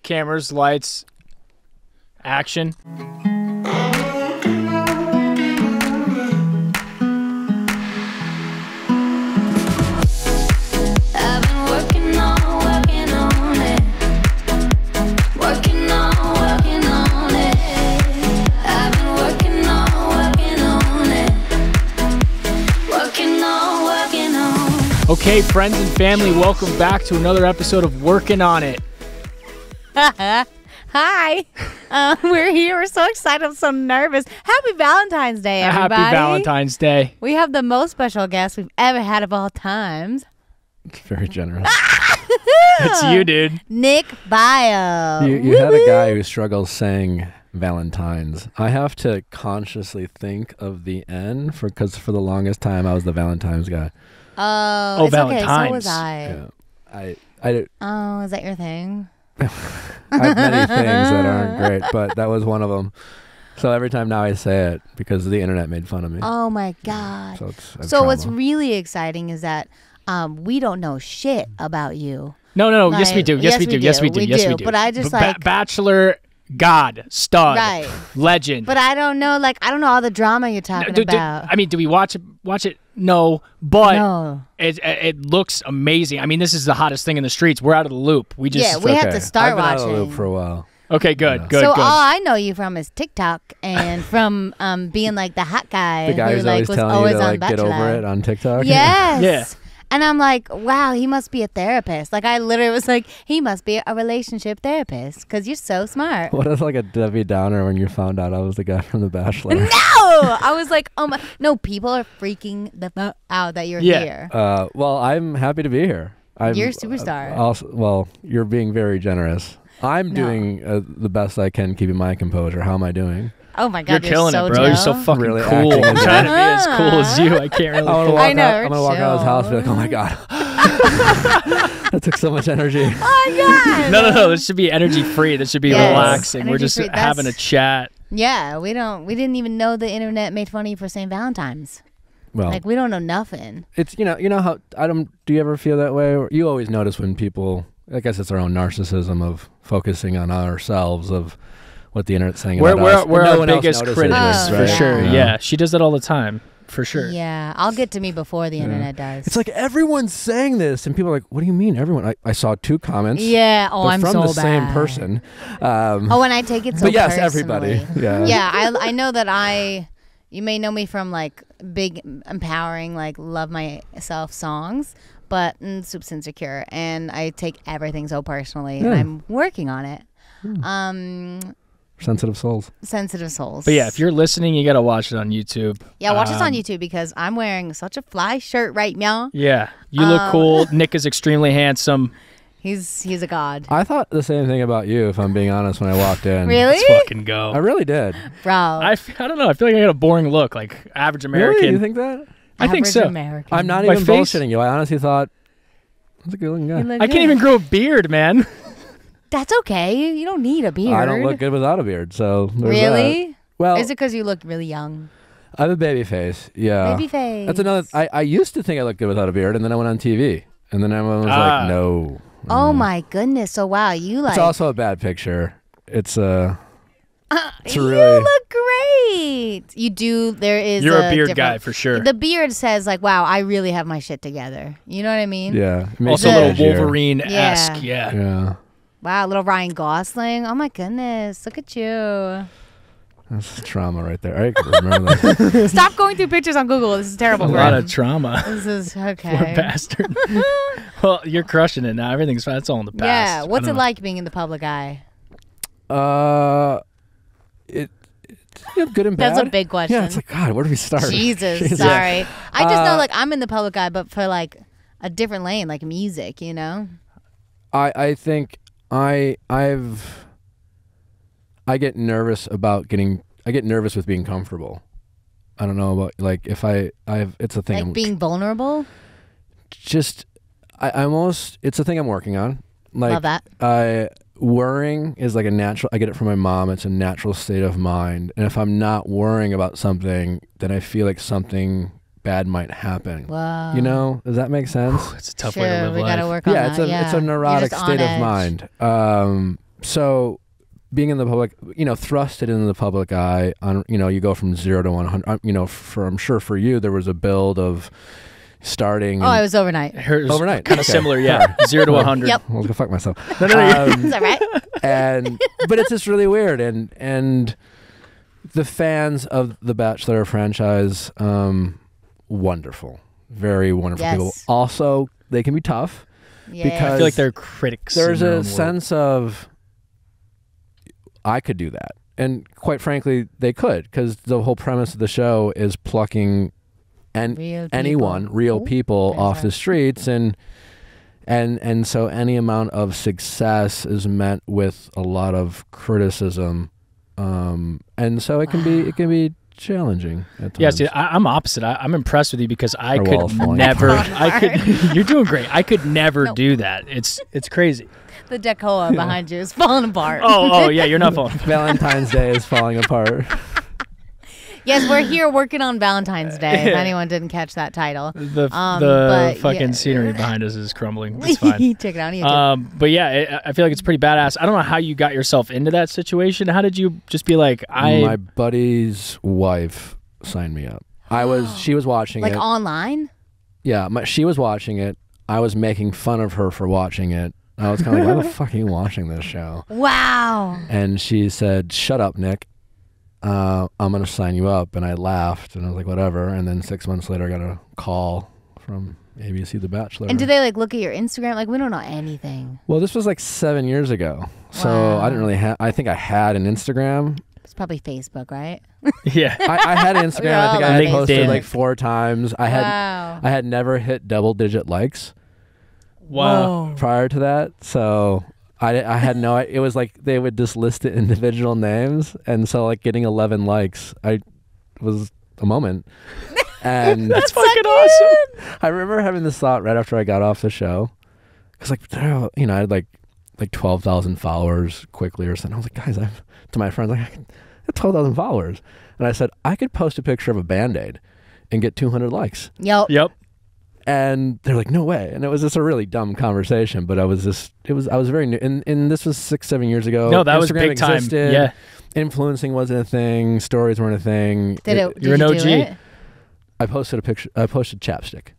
Cameras, lights, action. Okay, friends and family, welcome back to another episode of Workin On It. Hi. We're here. We're so excited. I'm so nervous. Happy Valentine's Day, everybody. Happy Valentine's Day. We have the most special guest we've ever had of all times. Very generous. It's you, dude. Nick Viall. You had a guy who struggles saying Valentine's. I have to consciously think of the N because for the longest time I was the Valentine's guy. Oh, it's Valentine's. Okay, so was I. Yeah. Oh, is that your thing? I have many things that aren't great, but that was one of them. So every time now I say it because the internet made fun of me. Oh my God. So what's really exciting is that we don't know shit about you. No. Like, Yes, we do. Yes, we do. Yes, we do. Yes, we do. But I just like Bachelor, God, stud, right. Legend. But I don't know. Like I don't know all the drama you're talking about. Do we watch it? No, but no. It looks amazing. I mean, this is the hottest thing in the streets. We're out of the loop. We have to start I've been watching. out of the loop for a while. Okay, good. So all I know you from is TikTok and from being like the hot guy. The guy who who's like was always telling you to on like Bachelor. get over it on TikTok. Yes. Yeah. And I'm like, wow, he must be a therapist. Like I literally was like, he must be a relationship therapist because you're so smart. What is like a Debbie Downer when you found out I was the guy from The Bachelor? No, I was like, oh my, no, people are freaking the fuck out that you're here. Well, I'm happy to be here. You're a superstar. Well, you're being very generous. I'm doing the best I can keeping my composure. How am I doing? Oh my God, you're killing so it, bro. Chill. You're so fucking really cool. I'm trying to be as cool as you. I can't really. I'm know, gonna walk out of his house and be like, oh my God. That took so much energy. Oh my God. No. This should be energy free. This should be relaxing. Energy We're just free. having a chat. Yeah, we didn't even know the internet made fun of you for saying Valentine's. Well, like we don't know nothing. It's you know how do you ever feel that way? Or you always notice when people, I guess it's our own narcissism of focusing on ourselves of what the internet's saying about us. We're no our biggest critics for sure. Yeah, she does that all the time. For sure. Yeah, I'll get to me before the internet does. It's like everyone's saying this, and people are like, "What do you mean, everyone?" I saw 2 comments. Yeah. Oh, They're I'm from so the same person. And I take it so but yes, personally. everybody. Yeah. Yeah, I know that you may know me from like big empowering like love myself songs, but Soups Insecure, and I take everything so personally, and I'm working on it. Sensitive souls. Sensitive souls. But yeah, if you're listening, you gotta watch it on YouTube. Yeah, watch us on YouTube because I'm wearing such a fly shirt right now. Yeah, you look cool. Nick is extremely handsome. He's a god. I thought the same thing about you, if I'm being honest, when I walked in. Really? Let's fucking go. I really did. Bro. I don't know. I feel like I got a boring look, like average American. Really? You think that? I think so. American. I'm not My even face? bullshitting you. I honestly thought that's a good looking guy. I can't even grow a beard, man. That's okay. You don't need a beard. I don't look good without a beard, so there's really? that. Well, is it because you look really young? I have a baby face. Yeah, baby face. That's another. I used to think I looked good without a beard, and then I went on TV, and then everyone was like, "No." Oh my goodness! So wow, you like. It's also a bad picture. It's you really. look great. You do. There is. You're a beard guy for sure. The beard says like, "Wow, I really have my shit together." You know what I mean? Yeah. Also a little Wolverine-esque. Yeah. Wow, little Ryan Gosling. Oh my goodness, look at you. That's trauma right there. I can remember that. Stop going through pictures on Google. This is terrible. A lot of trauma. This is okay. Poor bastard. Well, you're crushing it now. Everything's fine. It's all in the past. Yeah. What's it like being in the public eye? It's good and bad. That's a big question. Yeah, it's like, God, where do we start? Jesus, sorry. I just know like I'm in the public eye, but for like a different lane, like music, you know? I think I get nervous about I get nervous with being comfortable. I don't know about like if it's a thing. Like being vulnerable? Just it's a thing I'm working on. Like, love that. Worrying is like a natural, I get it from my mom, it's a natural state of mind. And if I'm not worrying about something, then I feel like something bad might happen. Wow. You know, does that make sense? It's a tough way to live we life. gotta work on that. It's a neurotic state of mind. So being in the public, thrusted into the public eye on, you go from 0 to 100, I'm sure for you, there was a build of starting. Oh, it was overnight. Overnight. Kind of similar. Yeah. 0 to 100. Yep. I'll go fuck myself. Is that right? But it's just really weird. And the fans of the Bachelor franchise, wonderful, very wonderful people. Also, they can be tough because I feel like they're critics. There's a sense of, I could do that. And quite frankly, they could, because the whole premise of the show is plucking real people off the streets. And so any amount of success is met with a lot of criticism. And so it can be challenging at times. Yeah, see, I'm opposite. I'm impressed with you because I could never. You're doing great. I could never do that. It's crazy. The decor behind you is falling apart. Oh yeah, you're not falling apart. Valentine's Day is falling apart. Yes, we're here working on Valentine's Day. If anyone didn't catch that title, The fucking scenery behind us is crumbling. It's fine. Check it out on YouTube. But yeah, I feel like it's pretty badass. I don't know how you got yourself into that situation. How did you just be like, My buddy's wife signed me up. She was watching it. Like online? Yeah, she was watching it. I was making fun of her for watching it. I was kind of like, why the fuck are you watching this show? Wow. And she said, shut up, Nick. I'm going to sign you up. And I laughed and I was like, whatever. And then 6 months later, I got a call from ABC The Bachelor. And do they look at your Instagram? Like, we don't know anything. Well, this was 7 years ago. So I didn't really I think I had an Instagram. It's probably Facebook, right? Yeah. I had Instagram. I think I had posted 4 times. I had never hit double-digit likes. Wow. Prior to that. So I had no, it was like they would just list it individual names. And so getting 11 likes, was a moment. And That's fucking awesome. I remember having this thought right after I got off the show. Because I had like 12,000 followers quickly or something. I was like, guys, to my friends, I have 12,000 followers. And I said, I could post a picture of a Band-Aid and get 200 likes. Yep. And they're like, no way. And it was just a really dumb conversation, but I was very new. And this was 6-7 years ago. No, that was Instagram big time. existed. Yeah. Influencing wasn't a thing. Stories weren't a thing. Did you're an you OG. do it? I posted a picture. I posted chapstick.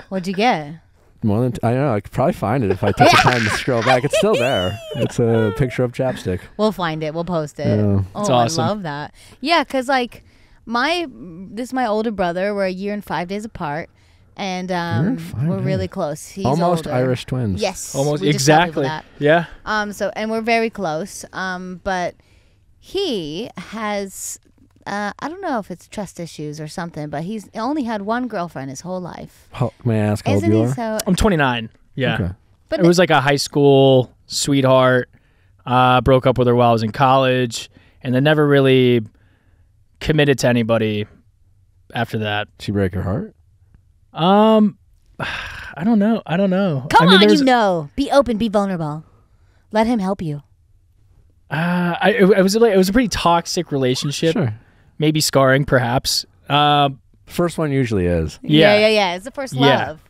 What'd you get? More than I don't know. I could probably find it if I took the time to scroll back. It's still there. It's a picture of chapstick. We'll find it. We'll post it. Yeah. It's awesome. I love that. Yeah, because this is my older brother. We're a year and 5 days apart. And we're really close. He's almost older. Irish twins. Yes, almost we just tell people exactly. that. Yeah. And we're very close. But he has I don't know if it's trust issues or something, but he's only had one girlfriend his whole life. May I ask how old Isn't you he are? so? I'm 29. Yeah. Okay. But it was like a high school sweetheart. Broke up with her while I was in college, and then never really committed to anybody after that. She break your heart? I don't know. Come on, be open, be vulnerable. Let him help you. It was a pretty toxic relationship. Sure. Maybe scarring, perhaps. First one usually is. Yeah. It's the first love.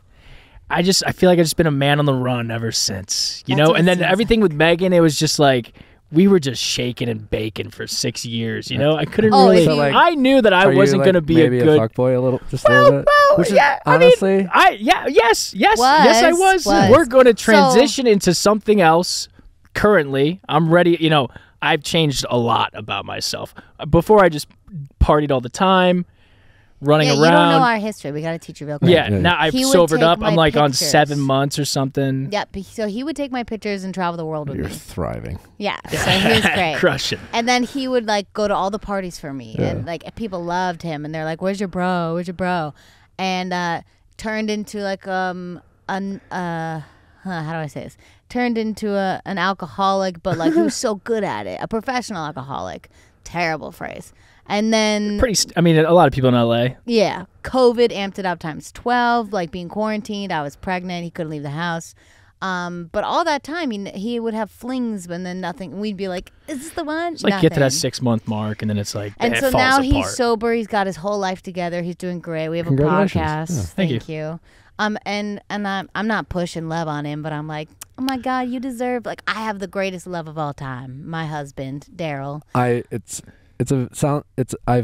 I feel like I've just been a man on the run ever since, you That's know. what And it then seems everything with Meghan, it was just like we were just shaking and baking for 6 years. You know, I couldn't really. So, I knew that I wasn't going to be maybe a good fuckboy a little bit. Which is, honestly, yes, I was. We're going to transition into something else. Currently, I'm ready. You know, I've changed a lot about myself. Before, I just partied all the time, running around. You don't know our history. We got to teach you real quick. Yeah, now I've sobered up. I'm like on 7 months or something. Yep. So he would take my pictures and travel the world with me. You're thriving. Yeah. So he was great. Crushing. And then he would go to all the parties for me, and people loved him, and they're like, "Where's your bro? Where's your bro?" And turned into how do I say this? Turned into an alcoholic, but he was so good at it. A professional alcoholic. Terrible phrase. And then a lot of people in LA. Yeah. COVID amped it up times 12, being quarantined. I was pregnant. He couldn't leave the house. But all that time, he would have flings, but then nothing. We'd be like, is this the one? It's get to that 6 month mark, and then it's like, and it so falls now apart. He's sober. He's got his whole life together. He's doing great. We have a podcast. Yeah. Thank you. And I'm not pushing love on him, but I'm like, oh my God, you deserve, like, I have the greatest love of all time. My husband, Daryl. I've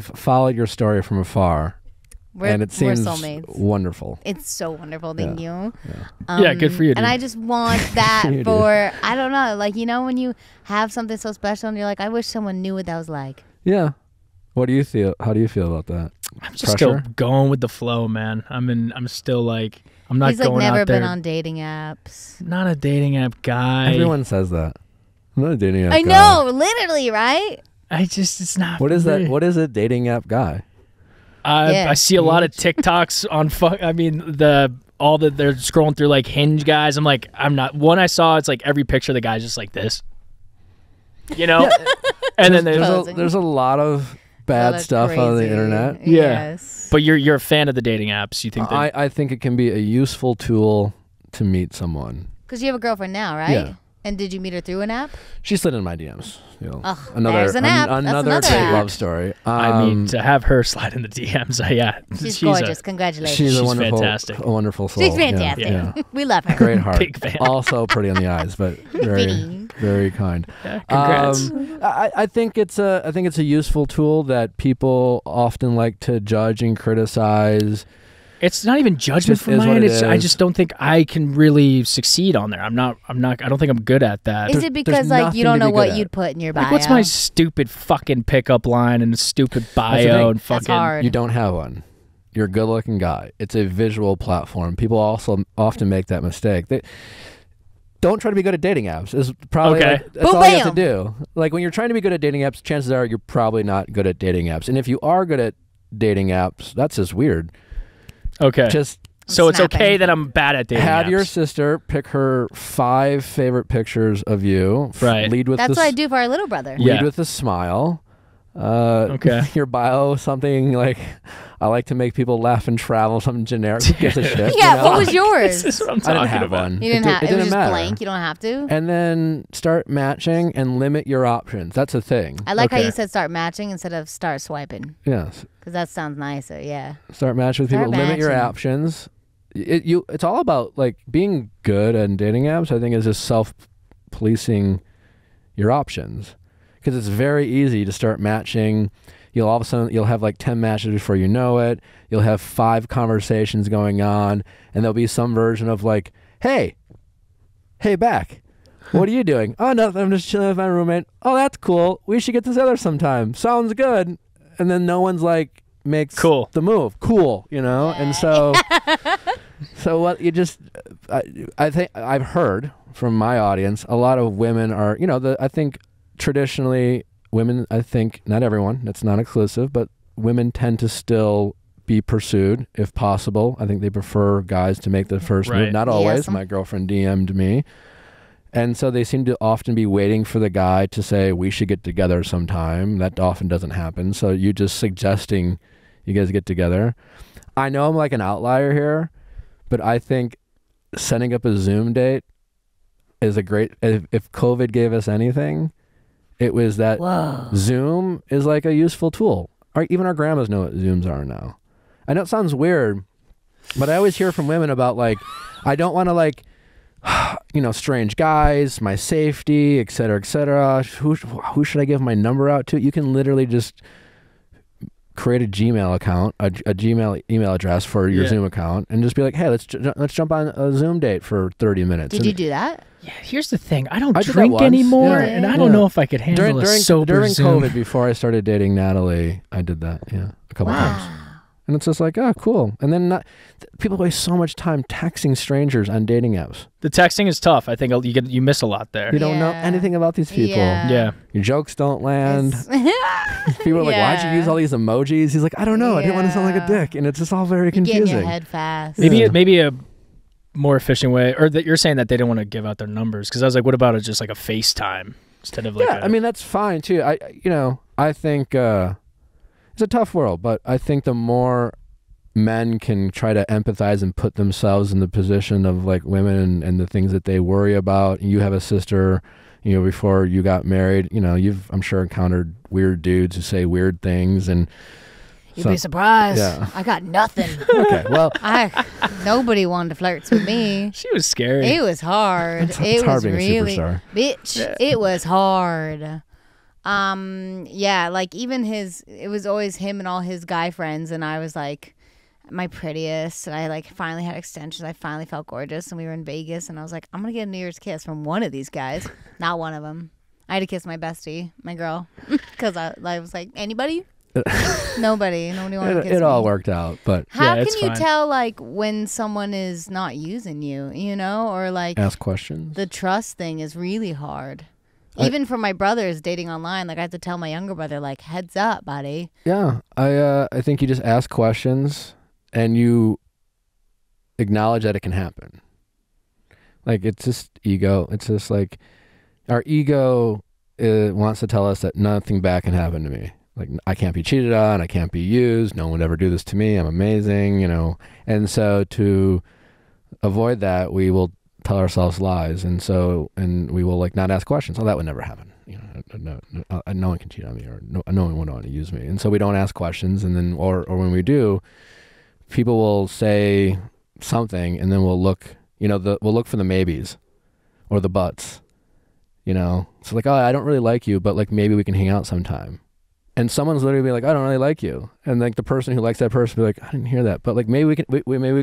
followed your story from afar. And it seems wonderful. It's so wonderful. Thank you. Yeah, good for you, dude. And I just want that for, I don't know, like, you know, when you have something so special and you're like, I wish someone knew what that was like. Yeah. What do you feel? How do you feel about that? I'm just still going with the flow, man. I'm still like, I'm not He's like going out there. never been on dating apps. Not a dating app guy. Everyone says that. I'm not a dating app guy. I know, literally, right? It's not. What is that? What is a dating app guy? I see a lot of TikToks on they're scrolling through like Hinge guys. I'm like, I'm not. One I saw, it's like every picture of the guy's just like this, you know. Yeah. And then there's a lot of bad stuff on the internet. Yeah. Yes. But you're a fan of the dating apps. You think that I think it can be a useful tool to meet someone. Because you have a girlfriend now, right? Yeah. And did you meet her through an app? She slid in my DMs. There's an app. Another great love story. I mean, to have her slide in the DMs, yeah. She's gorgeous. Congratulations. She's fantastic. A wonderful soul. She's fantastic. Yeah. We love her. Great heart. Big fan. Also pretty on the eyes, but very, very kind. Yeah, congrats. I think it's a useful tool that people often like to judge and criticize. It's not even judgment from my end. I just don't think I can really succeed on there. I don't think I'm good at that. Is it because like you don't know what you'd put in your bio? Like, what's my stupid fucking pickup line and a stupid bio and fucking? That's hard. You don't have one. You're a good-looking guy. It's a visual platform. People also often make that mistake. Don't try to be good at dating apps. Is probably that's all you have to do. Like when you're trying to be good at dating apps, chances are you're probably not good at dating apps. And if you are good at dating apps, that's just weird. Okay. So it's okay that I'm bad at dating apps. Have your sister pick her 5 favorite pictures of you. Right. That's what I do for our little brother. Lead with a smile. Okay. Your bio, something like, I like to make people laugh and travel, something generic. Who gives a shit? Yeah, you know? What was yours? This is what I'm talking I didn't have about. one. You didn't have. It was just matter. blank. You don't have to. And then start matching and limit your options. That's a thing. I like how you said start matching instead of start swiping. Yes. Because that sounds nicer. Yeah. Start matching with people. Limit your options. It's all about like being good at dating apps. I think is just self-policing your options, because it's very easy to start matching. You'll all of a sudden you'll have like 10 matches before you know it. You'll have 5 conversations going on, and there'll be some version of like, hey back, what are you doing? Oh, nothing, I'm just chilling with my roommate. Oh, that's cool, we should get together sometime, sounds good. And then no one's like makes the move cool, you know. And so what you just I think I've heard from my audience, a lot of women are, you know, I think traditionally women, I think not everyone, that's not exclusive, but women tend to still be pursued if possible. I think they prefer guys to make the first move. Not always. Yes. My girlfriend DM'd me. And so they seem to often be waiting for the guy to say, we should get together sometime. That often doesn't happen. So you're just suggesting you guys get together. I know I'm like an outlier here, but I think setting up a Zoom date is a great, if COVID gave us anything, it was that Zoom is like a useful tool. Even our grandmas know what Zooms are now. I know it sounds weird, but I always hear from women about like, I don't want to like, you know, strange guys, my safety, et cetera, et cetera. Who should I give my number out to? You can literally just create a Gmail account, a Gmail email address for your Zoom account, and just be like, hey, let's jump on a Zoom date for 30 minutes. Did you do that? Yeah, here's the thing. I don't drink anymore, and I don't know if I could handle a sober during Zoom. COVID, before I started dating Natalie, I did that, a couple times. And it's just like, oh, cool. And then people waste so much time texting strangers on dating apps. The texting is tough. I think you miss a lot there. You don't know anything about these people. Yeah. Your jokes don't land. People are like, why'd you use all these emojis? He's like, I don't know. I didn't want to sound like a dick. And it's just all very confusing. Get in your head fast. Maybe a more efficient way, or that you're saying that they don't want to give out their numbers. Because I was like, what about just like a FaceTime instead of like I mean, that's fine too. I think... it's a tough world, but I think the more men can try to empathize and put themselves in the position of like women and the things that they worry about. You have a sister, before you got married, you've, I'm sure, encountered weird dudes who say weird things, and You'd be surprised. Yeah. I got nothing. Okay, well. Nobody wanted to flirt with me. She was scary. It was hard. It's hard being a superstar. Bitch, it was hard. Yeah, like even it was always him and all his guy friends, and I was like my prettiest, and I like finally had extensions. I finally felt gorgeous, and we were in Vegas, and I was like, I'm gonna get a New Year's kiss from one of these guys. Not one of them. I had to kiss my bestie, my girl, because I was like, anybody? Nobody wanted to kiss me. It all worked out, but how can you tell like when someone is not using you, you know, or like ask questions? The trust thing is really hard. Even for my brothers dating online, like I have to tell my younger brother, like, heads up, buddy. Yeah, I think you just ask questions and you acknowledge that it can happen. Like, it's just ego. It's just like our ego wants to tell us that nothing bad can happen to me. Like, I can't be cheated on, I can't be used, no one would ever do this to me, I'm amazing, you know. And so to avoid that, we will tell ourselves lies, and we will like not ask questions. Oh, that would never happen. You know, no one can cheat on me, or no one would want to use me. And so we don't ask questions, and then or when we do, people will say something, and then we'll look. You know, we'll look for the maybes or the buts. You know, so like, oh, I don't really like you, but like maybe we can hang out sometime. And someone's literally be like, I don't really like you, and like the person who likes that person be like, I didn't hear that, but like maybe we can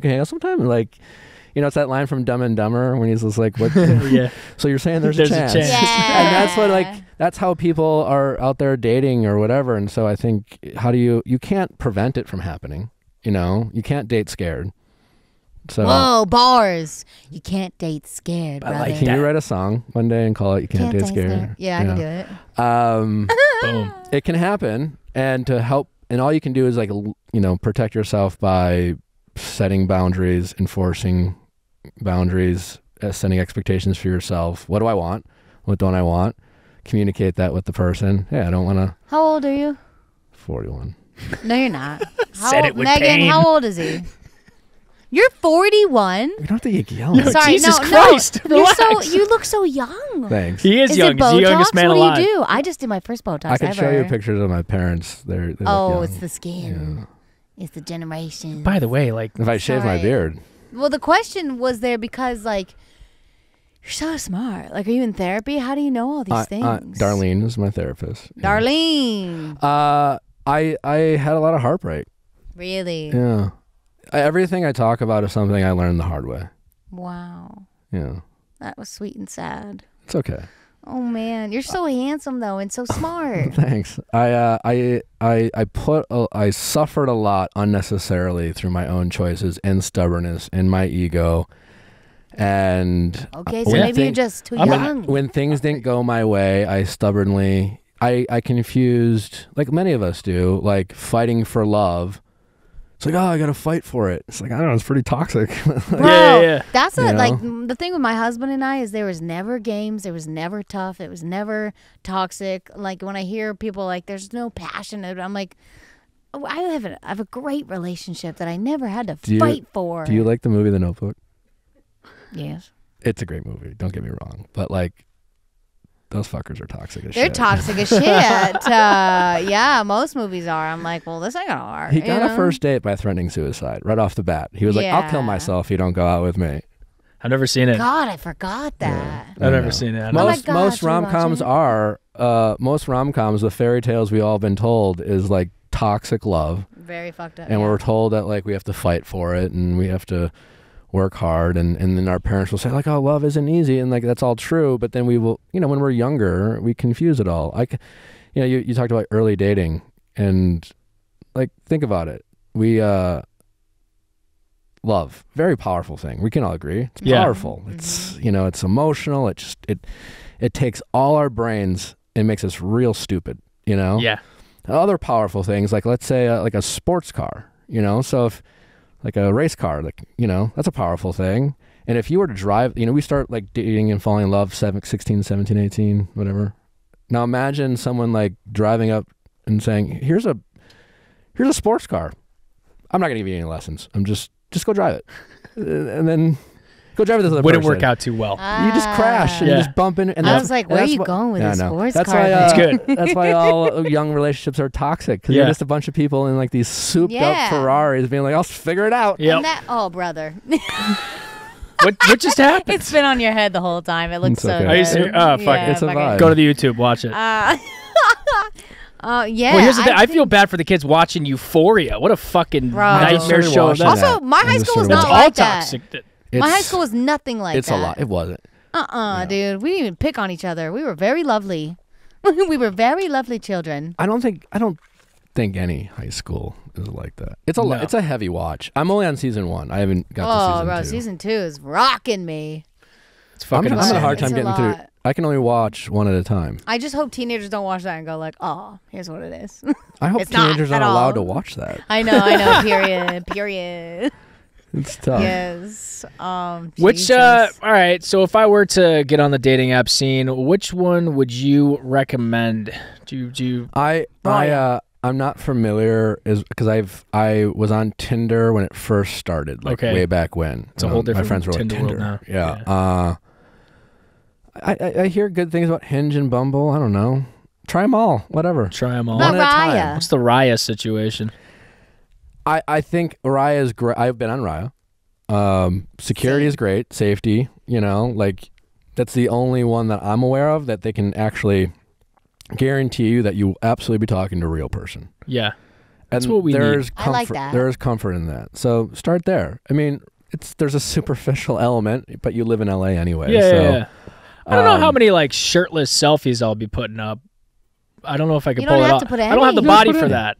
hang out sometime, and like. You know, it's that line from Dumb and Dumber when he's just like, "What?" Yeah. So you're saying there's a chance, Yeah. And that's what that's how people are out there dating or whatever. And so I think, you can't prevent it from happening. You know, you can't date scared. So whoa, bars! You can't date scared, brother. Can you write a song one day and call it "You Can't Date Scared"? Yeah, I can do it. Boom. It can happen, and to help, and all you can do is like protect yourself by setting boundaries, enforcing boundaries, setting expectations for yourself. What do I want? What don't I want? Communicate that with the person. Yeah, I don't want to. How old are you? 41. No, you're not. Said it with Megan, pain. how old is he? You're 41. You don't have to get yelling. No, Sorry, Jesus no, Christ. no. You look so young. Thanks. He is young. It Botox? He's the youngest man what alive. do you do? I just did my first Botox I can ever. show you pictures of my parents. They look young. It's the skin. Yeah. It's the generation. By the way, like, if I shave my beard. Well, the question was there because, like, you're so smart. Like, are you in therapy? How do you know all these things? Darlene is my therapist. Yeah. Darlene. I had a lot of heartbreak. Really? Yeah. Everything I talk about is something I learned the hard way. Wow. Yeah. That was sweet and sad. It's okay. Oh man, you're so handsome though, and so smart. Thanks. I suffered a lot unnecessarily through my own choices and stubbornness and my ego. And okay, so maybe you're just too young. When things didn't go my way, I stubbornly I confused, like many of us do, like fighting for love. It's like, oh, I gotta fight for it. It's like, I don't know, it's pretty toxic. Bro, yeah. That's like the thing with my husband and I is there was never games, there was never tough, it was never toxic. Like when I hear people like there's no passion, I'm like, oh, I have a great relationship that I never had to fight for. Do you like the movie The Notebook? Yes. It's a great movie, don't get me wrong. But like, those fuckers are toxic as shit. They're toxic as shit. Yeah, most movies are. I'm like, well, this ain't gonna work. He got a first date by threatening suicide right off the bat. He was like, I'll kill myself if you don't go out with me. I've never seen it. God, I forgot that. Yeah, I've never seen it. Most rom-coms are, most rom-coms, the fairy tales we all been told is like toxic love. Very fucked up. And we're told that like we have to fight for it and we have to work hard, and then our parents will say like, oh, love isn't easy, and like that's all true, but then we will, when we're younger, we confuse it all. You talked about early dating, and like think about it. We love, very powerful thing. We can all agree. It's powerful. Mm-hmm. It's it's emotional. It takes all our brains and makes us real stupid. Yeah. Other powerful things, like let's say like a sports car. So if like a race car, like, that's a powerful thing. And if you were to drive, we start like dating and falling in love 16, 17, 18, whatever. Now imagine someone like driving up and saying, here's a sports car. I'm not going to give you any lessons. I'm just go drive it. And then, Go drive with this other wouldn't person. work out too well. You just crash and you just bump in. And I was like, where are you going with this sports car? That's good. That's why all young relationships are toxic, because you're just a bunch of people in like these souped up Ferraris being like, I'll figure it out. Yep. Oh, brother. What just happened? It's been on your head the whole time. It looks so good. Are you serious? Oh, fuck. Yeah, it's a vibe. Go to the YouTube. Watch it. Yeah. Well, here's the thing. I feel bad for the kids watching Euphoria. What a fucking nightmare show. Also, my high school was not like that. Toxic. My high school was nothing like that. It's a lot. It wasn't. Dude. We didn't even pick on each other. We were very lovely. We were very lovely children. I don't think any high school is like that. It's a lot. It's a heavy watch. I'm only on season 1. I haven't got to season 2. Bro, season 2 is rocking me. It's fucking I'm having a hard time getting through. I can only watch one at a time. I just hope teenagers don't watch that and go like, oh, here's what it is. I hope teenagers aren't allowed to watch that. I know. Period. It's tough. Yes. Which all right, so if I were to get on the dating app scene, which one would you recommend? I'm not familiar because I was on Tinder when it first started, like way back when. It's a whole different my friends were Tinder Tinder. world now. Yeah. I hear good things about Hinge and Bumble. I don't know. Try them all. Whatever. Try them all. One at a time. What's the Raya situation? I think Raya is great. I've been on Raya. Security is great. Safety, like that's the only one that I'm aware of that they can actually guarantee you that you will absolutely be talking to a real person. Yeah. That's what we need. I like that. There is comfort in that. So start there. I mean, there's a superficial element, but you live in LA anyway. Yeah. I don't know how many like shirtless selfies I'll be putting up. I don't know if I can pull it off. I don't have the body for that.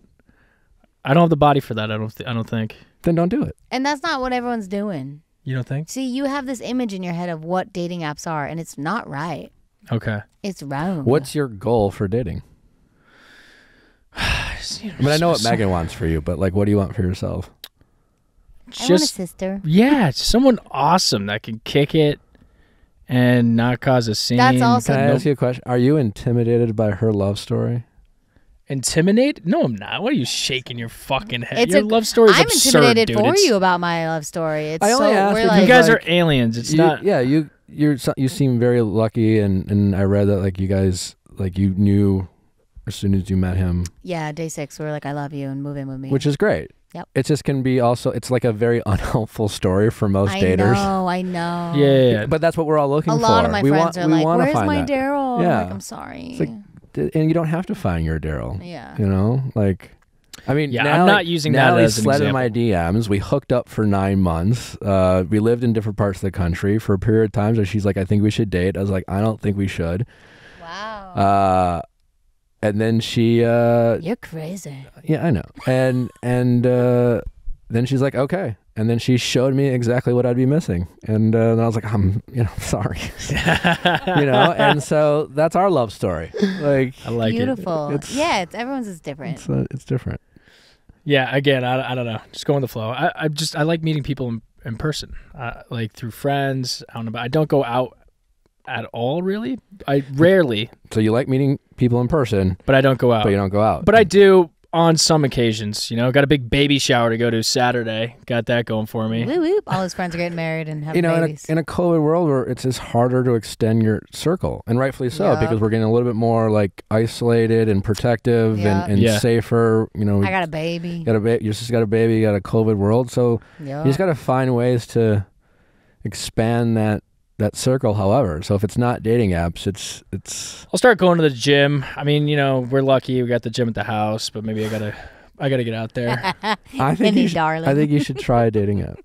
I don't have the body for that. I don't think. Then don't do it. And that's not what everyone's doing. You don't think? See, you have this image in your head of what dating apps are, and it's not right. Okay. It's wrong. What's your goal for dating? I mean, I know what Meghan wants for you, but like, what do you want for yourself? I want a sister. Yeah, someone awesome that can kick it and not cause a scene. That's awesome. Can I ask you a question? Are you intimidated by her love story? Intimidated? No, I'm not. What are you shaking your fucking head? Your love story is I'm absurd, intimidated dude. for you about my love story. It's I only asked we're because like, you guys are aliens. It's not. Yeah, you seem very lucky, and I read that like you guys you knew as soon as you met him. Yeah, day 6 we were like, I love you and move in with me. Which is great. Yep. It just can be also, it's like a very unhelpful story for most daters. I know. Yeah. But that's what we're all looking for. A lot of my friends are like, where's my that. Daryl? Yeah. Like, I'm sorry. It's like, and you don't have to find your Daryl. Yeah. Like, I mean, yeah, now, I'm not using that as an slid in example. my DMs. We hooked up for 9 months. We lived in different parts of the country for a period of time. So she's like, I think we should date. I was like, I don't think we should. Wow. And then she... You're crazy. Yeah, I know. And then she's like, okay. And then she showed me exactly what I'd be missing. And then I was like, I'm sorry. And so that's our love story. Like, I like Beautiful. Everyone's is different. It's different. Yeah, again, I don't know. Just go with the flow. I like meeting people in person, like through friends. I don't go out at all, really. I rarely. So you like meeting people in person, but I don't go out. But you don't go out. But I do on some occasions. Got a big baby shower to go to Saturday. Got that going for me. Whoop, whoop. All his friends are getting married and having babies. In a COVID world where it's just harder to extend your circle, and rightfully so, because we're getting a little bit more like isolated and protective and safer. I got a baby. You just got a baby. You got a COVID world, so you just got to find ways to expand that circle. However, so if it's not dating apps, it's I'll start going to the gym. I mean, we're lucky we got the gym at the house, but maybe I gotta get out there. I think you should try a dating app.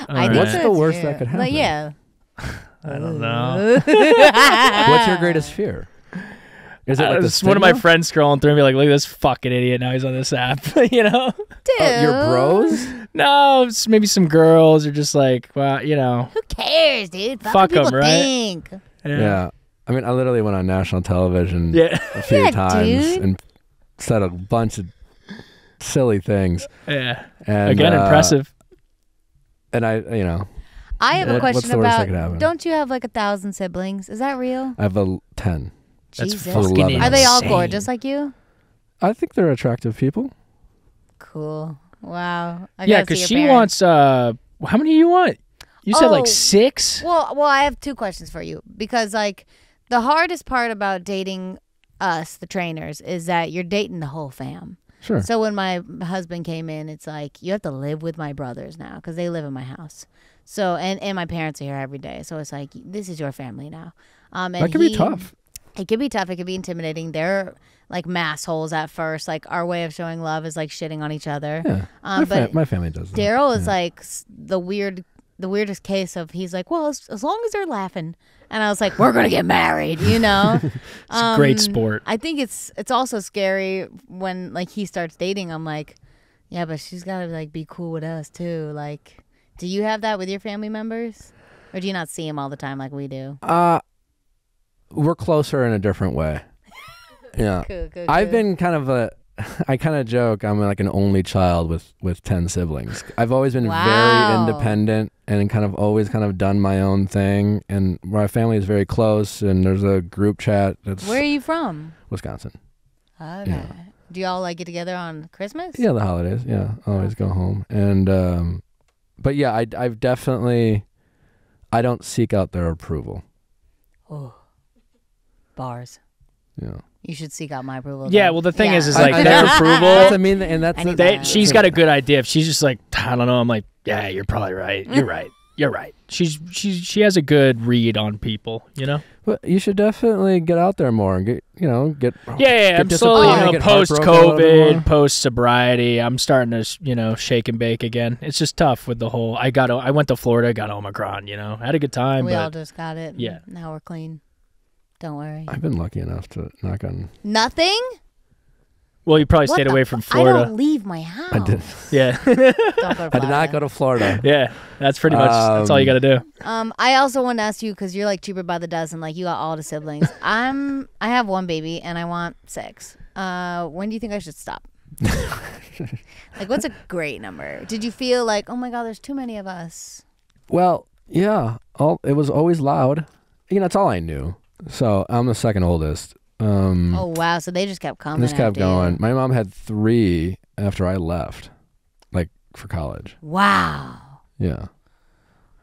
What's the worst that could happen? But yeah. I don't know. What's your greatest fear? Is it like one of my friends scrolling through and be like, look at this fucking idiot, now he's on this app. Dude. Your bros? No, maybe some girls are just like, well, Who cares, dude? Fuck them, right? Think. Yeah. I mean, I literally went on national television a few times and said a bunch of silly things. Yeah. And, again, impressive. And I have a question what's the worst that could about, happen? don't you have like 1,000 siblings? Is that real? I have 10. That's Jesus. fucking insane. Are they all gorgeous like you? I think they're attractive people. Cool. Wow. Yeah, because she wants, how many do you want? You said like 6? Well, I have 2 questions for you because like the hardest part about dating us, the Trainors, is that you're dating the whole fam. Sure. So when my husband came in, it's like you have to live with my brothers now because they live in my house. So and my parents are here every day. So it's like this is your family now. And that can be tough. It could be tough. It could be intimidating. They're like massholes at first. Like our way of showing love is like shitting on each other. Yeah. But my family does that. Daryl is like the weirdest case of he's like, well, as long as they're laughing. And I was like, we're going to get married, you know? It's a great sport. I think it's also scary when like he starts dating. I'm like, yeah, but she's got to like be cool with us too. Like, do you have that with your family members? Or do you not see them all the time like we do? We're closer in a different way. Yeah. Cool. I've been kind of I kind of joke I'm like an only child with 10 siblings. I've always been very independent and kind of done my own thing. And my family is very close, and there's a group chat. Where are you from? Wisconsin. Okay. Yeah. Do y'all like get together on Christmas? Yeah, the holidays. Yeah, always go home. And but yeah, I've definitely I don't seek out their approval. Oh, bars. Yeah. You should seek out my approval. Yeah, then. well, the thing is like their approval. That's, I mean, and that's I need that. She's got a good idea. If she's just like, I don't know, I'm like, yeah, you're probably right. You're right. You're right. She has a good read on people, you know. But you should definitely get out there more and get Yeah. I'm slowly, post COVID, post sobriety, I'm starting to shake and bake again. It's just tough with the whole. I went to Florida, got Omicron. I had a good time. We all just got it. Yeah. Now we're clean. Don't worry. I've been lucky enough to knock on. Nothing? Well, you probably stayed away from Florida. I don't leave my house. I did. Yeah. Don't go to Florida. I did not go to Florida. Yeah, that's pretty much that's all you got to do. I also want to ask you because you're like cheaper by the dozen. Like you got all the siblings. I have 1 baby and I want 6. When do you think I should stop? Like, what's a great number? Did you feel like, oh my God, there's too many of us? Well, yeah. It was always loud. That's all I knew. So I'm the second oldest. Oh wow! So they just kept coming. Just kept going. You. My mom had 3 after I left, like for college. Wow. Yeah.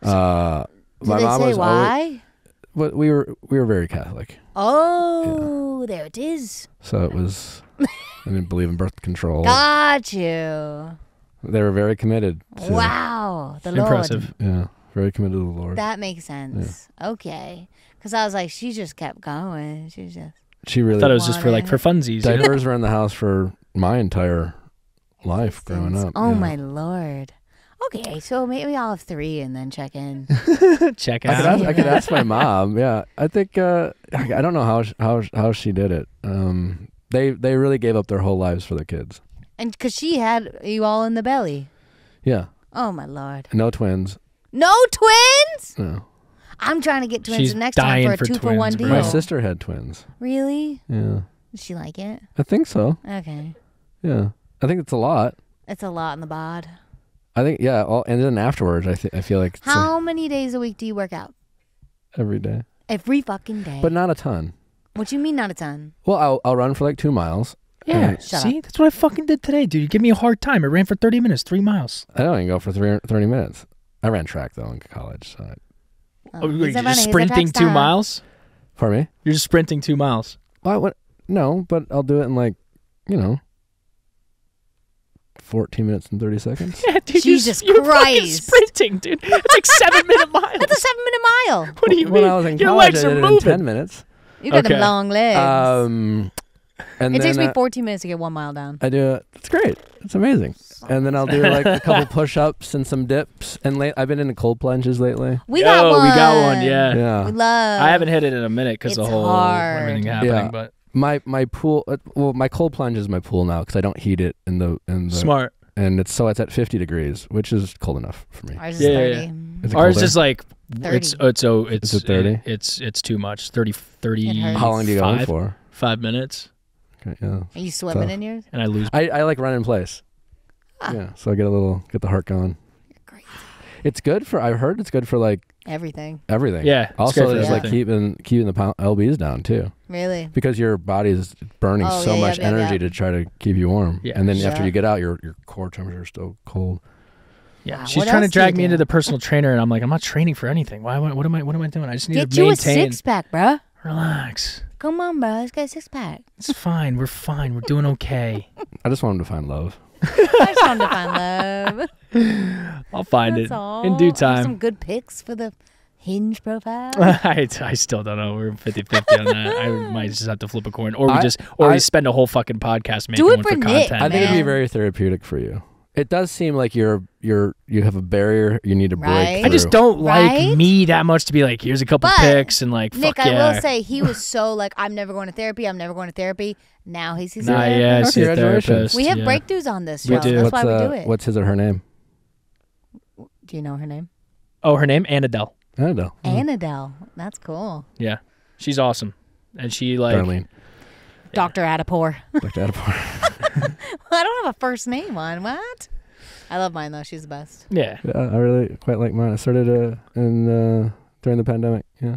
Did my they mom say was why? But we were very Catholic. Oh, there it is. So it was. I didn't believe in birth control. Got you. They were very committed. Wow, the Impressive. Lord. Yeah, very committed to the Lord. That makes sense. Yeah. Okay, because I was like, she just kept going. She really. I thought it was just for funsies. Diapers were in the house for my entire life growing up. Oh my Lord. Okay, so maybe I'll have 3 and then check in. Check out. I could ask my mom. Yeah, I think I don't know how she did it. They really gave up their whole lives for the kids. And because she had you all in the belly. Yeah. Oh my Lord. No twins. No twins? No. I'm trying to get twins She's next time for a dying for 2-for-1 twins, deal. bro. My sister had twins. Really? Yeah. Did she like it? I think so. Okay. Yeah. I think it's a lot. It's a lot in the bod. I think, yeah. And then afterwards, I feel like it's How many days a week do you work out? every day. Every fucking day. But not a ton. What you mean not a ton? Well, I'll run for like 2 miles. Yeah, see? That's what I fucking did today, dude. You give me a hard time. I ran for 30 minutes, 3 miles. I don't even go for 30 minutes. I ran track, though, in college. So you're just sprinting 2 miles? Pardon me? You're just sprinting 2 miles. Well, no, but I'll do it in 14 minutes and 30 seconds. Yeah, dude, Jesus you're fucking Christ. sprinting, dude. It's like 7-minute miles. That's a 7-minute mile. What do you When mean? I was in Your college, legs I are did it in moving. 10 minutes. You got Okay. them long legs. And it then, takes me 14 minutes to get 1 mile down. I do it. It's great. It's amazing. And then I'll do like a couple push-ups and some dips. And I've been into cold plunges lately. We got one. We got one, yeah. Yeah. We love. I haven't hit it in a minute because the It's whole hard. everything happening, Yeah. but My pool. Well, my cold plunge is my pool now because I don't heat it in the smart. And it's at 50 degrees, which is cold enough for me. Ours is Yeah, 30. yeah. Is it Ours colder? is like 30. it's Is it 30? It's too much. 30 It hurts. How long do you go in for? 5 minutes, Okay, yeah. Are you swimming Tough. in yours? and I lose. I like run in place. Ah. Yeah, so I get the heart going. You're great. It's good for. I've heard it's good for like Everything. everything. Yeah, it's Also, great for it's like everything. keeping the lbs down too, Really? because your body is burning Oh, so yeah, much yeah, energy yeah. to try to keep you warm. Yeah. And then Yeah. after you get out, your core temperature is still cold. Yeah, she's trying to drag me into the personal trainer, and I'm like, I'm not training for anything. What am I doing? I just need to maintain. Get you a 6-pack, bro. Relax. Come on, bro. Let's get a 6-pack. It's fine. We're fine. We're doing okay. I just want him to find love. I just wanted to find love. I'll find it in due time. Some good pics for the Hinge profile. I still don't know. We're 50-50 on that. I might just have to flip a coin, or we spend a whole fucking podcast making one for content. I think it'd be very therapeutic for you. It does seem like you have a barrier you need to break through. I just don't like me that much to be like, here's a couple pics and like, Nick, fuck yeah. I will say he was so like, I'm never going to therapy. Now he sees a therapist. We have breakthroughs on this show. That's why we do it. What's his or her name? Do you know her name? Oh, her name? Annadelle. Annadelle. That's cool. Yeah. She's awesome. And she like... Darlene. Dr. Adipore. Dr. Adipore. I don't have a first name on. What? I love mine, though. She's the best. Yeah. I really quite like mine. I started during the pandemic. Yeah.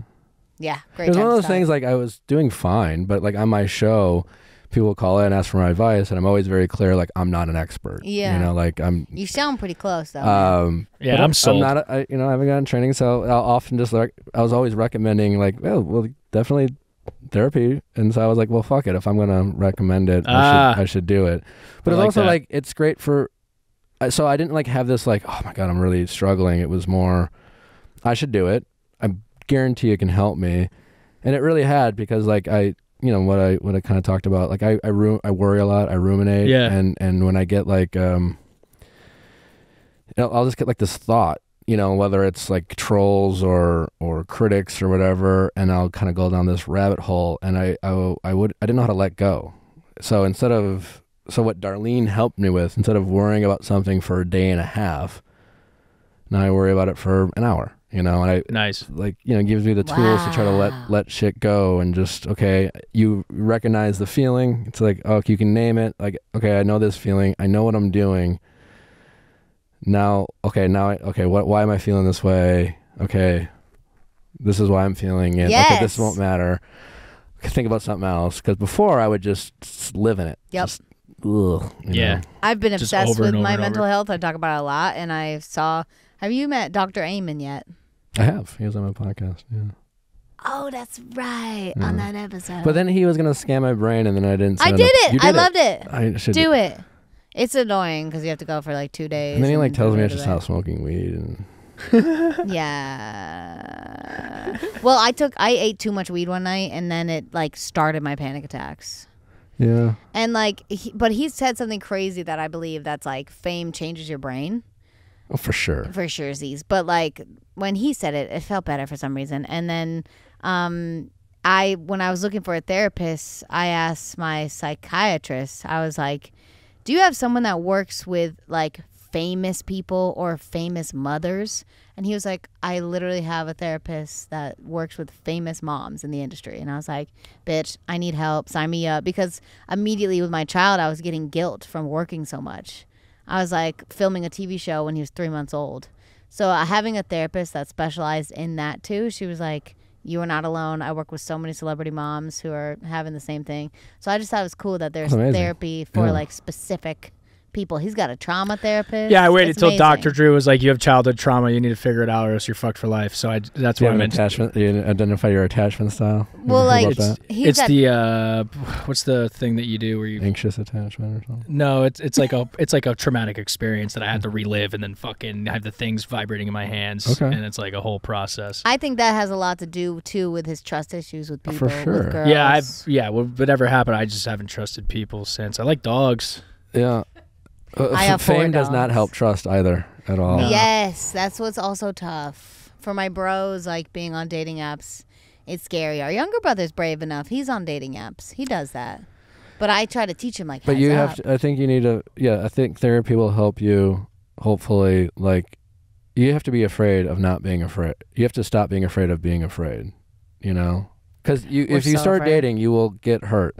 Yeah. Great. It was one of those things like I was doing fine, but like on my show, people call in and ask for my advice, and I'm always very clear, like I'm not an expert. Yeah. You know, like You sound pretty close, though. Yeah, I'm sold. I'm not. I haven't gotten training, so I'll often just like I was always recommending like, well, definitely therapy, and so I was like, well, fuck it. If I'm gonna recommend it, I should do it. But it's also like it's great for. So I didn't like have this like, oh my god, I'm really struggling. It was more, I should do it. I guarantee it can help me, and it really had because like what I kind of talked about, like I worry a lot, I ruminate, and when I get like I'll just get like this thought, whether it's like trolls or critics or whatever, and I'll kind of go down this rabbit hole, and I didn't know how to let go. So what Darlene helped me with, instead of worrying about something for a day and a half, now I worry about it for an hour. And nice. Like, gives me the tools to try to let shit go and just, okay, you recognize the feeling. It's like, oh, you can name it. Like, okay, I know this feeling. I know what I'm doing. Why am I feeling this way? Okay, this is why I'm feeling it. Yes. Okay, this won't matter. Think about something else. Because before I would just live in it. Yep. Yeah. I've been obsessed with my mental health. I talk about it a lot. And have you met Dr. Amen yet? I have. He was on my podcast. Yeah. Oh, that's right. On that episode. But then he was going to scan my brain, and then I didn't. I did it. I loved it. I should do it. It's annoying because you have to go for like 2 days. And then he like tells me I should stop smoking weed. And yeah. Well, I ate too much weed one night, and then it like started my panic attacks. Yeah. And like, but he said something crazy that I believe that's like fame changes your brain. Oh, for sure. For sure, Z's. But like when he said it, it felt better for some reason. And then when I was looking for a therapist, I asked my psychiatrist, I was like, do you have someone that works with like famous people or famous mothers? And he was like, I literally have a therapist that works with famous moms in the industry. And I was like, bitch, I need help. Sign me up. Because immediately with my child, I was getting guilt from working so much. I was like filming a TV show when he was 3 months old. So having a therapist that specialized in that too, she was like, you are not alone. I work with so many celebrity moms who are having the same thing. So I just thought it was cool that there's therapy for like specific people. He's got a trauma therapist. Yeah, I waited till Dr. Drew was like, you have childhood trauma. You need to figure it out or else you're fucked for life. So that's what I meant. You identify your attachment style? Well, like, it's the, what's the thing that you do where you... Anxious attachment or something? No, it's like a traumatic experience that I had to relive and then fucking have the things vibrating in my hands. Okay. And it's like a whole process. I think that has a lot to do, too, with his trust issues with people, for sure. with girls. Yeah, whatever happened, I just haven't trusted people since. I like dogs. Yeah. I have fame does not help trust either at all. No. Yes, that's what's also tough. For my bros, like being on dating apps, it's scary. Our younger brother's brave enough. He's on dating apps. He does that. But I try to teach him like, but you have to, I think you need to, I think therapy will help you, hopefully, like, you have to be afraid of not being afraid. You have to stop being afraid of being afraid, Because if you start dating, you will get hurt.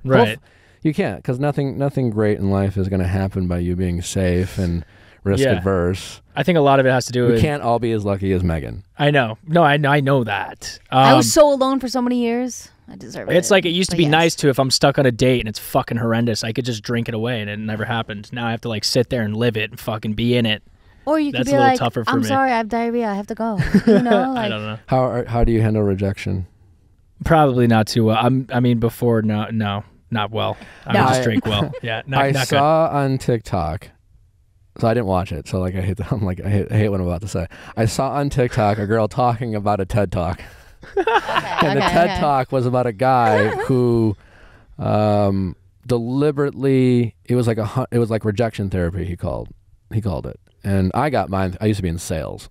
Right. You can't, because nothing great in life is going to happen by you being safe and risk adverse. I think a lot of it has to do with... We can't all be as lucky as Meghan. I know. No, I know that. I was so alone for so many years. I deserve it. It's like it used to be nice to, if I'm stuck on a date and it's fucking horrendous, I could just drink it away and it never happened. Now I have to like sit there and live it and fucking be in it. Or you could That's be a little like, tougher for I'm me. sorry, I have diarrhea. I have to go. You know, like, I don't know. How do you handle rejection? Probably not too well. I mean, before no, not well. I would just drink well. Yeah, I not saw on TikTok. So I didn't watch it. So like I hate what I'm about to say. I saw on TikTok a girl talking about a TED Talk. And the TED Talk was about a guy who deliberately, it was like rejection therapy, he called it. And I got mine. I used to be in sales.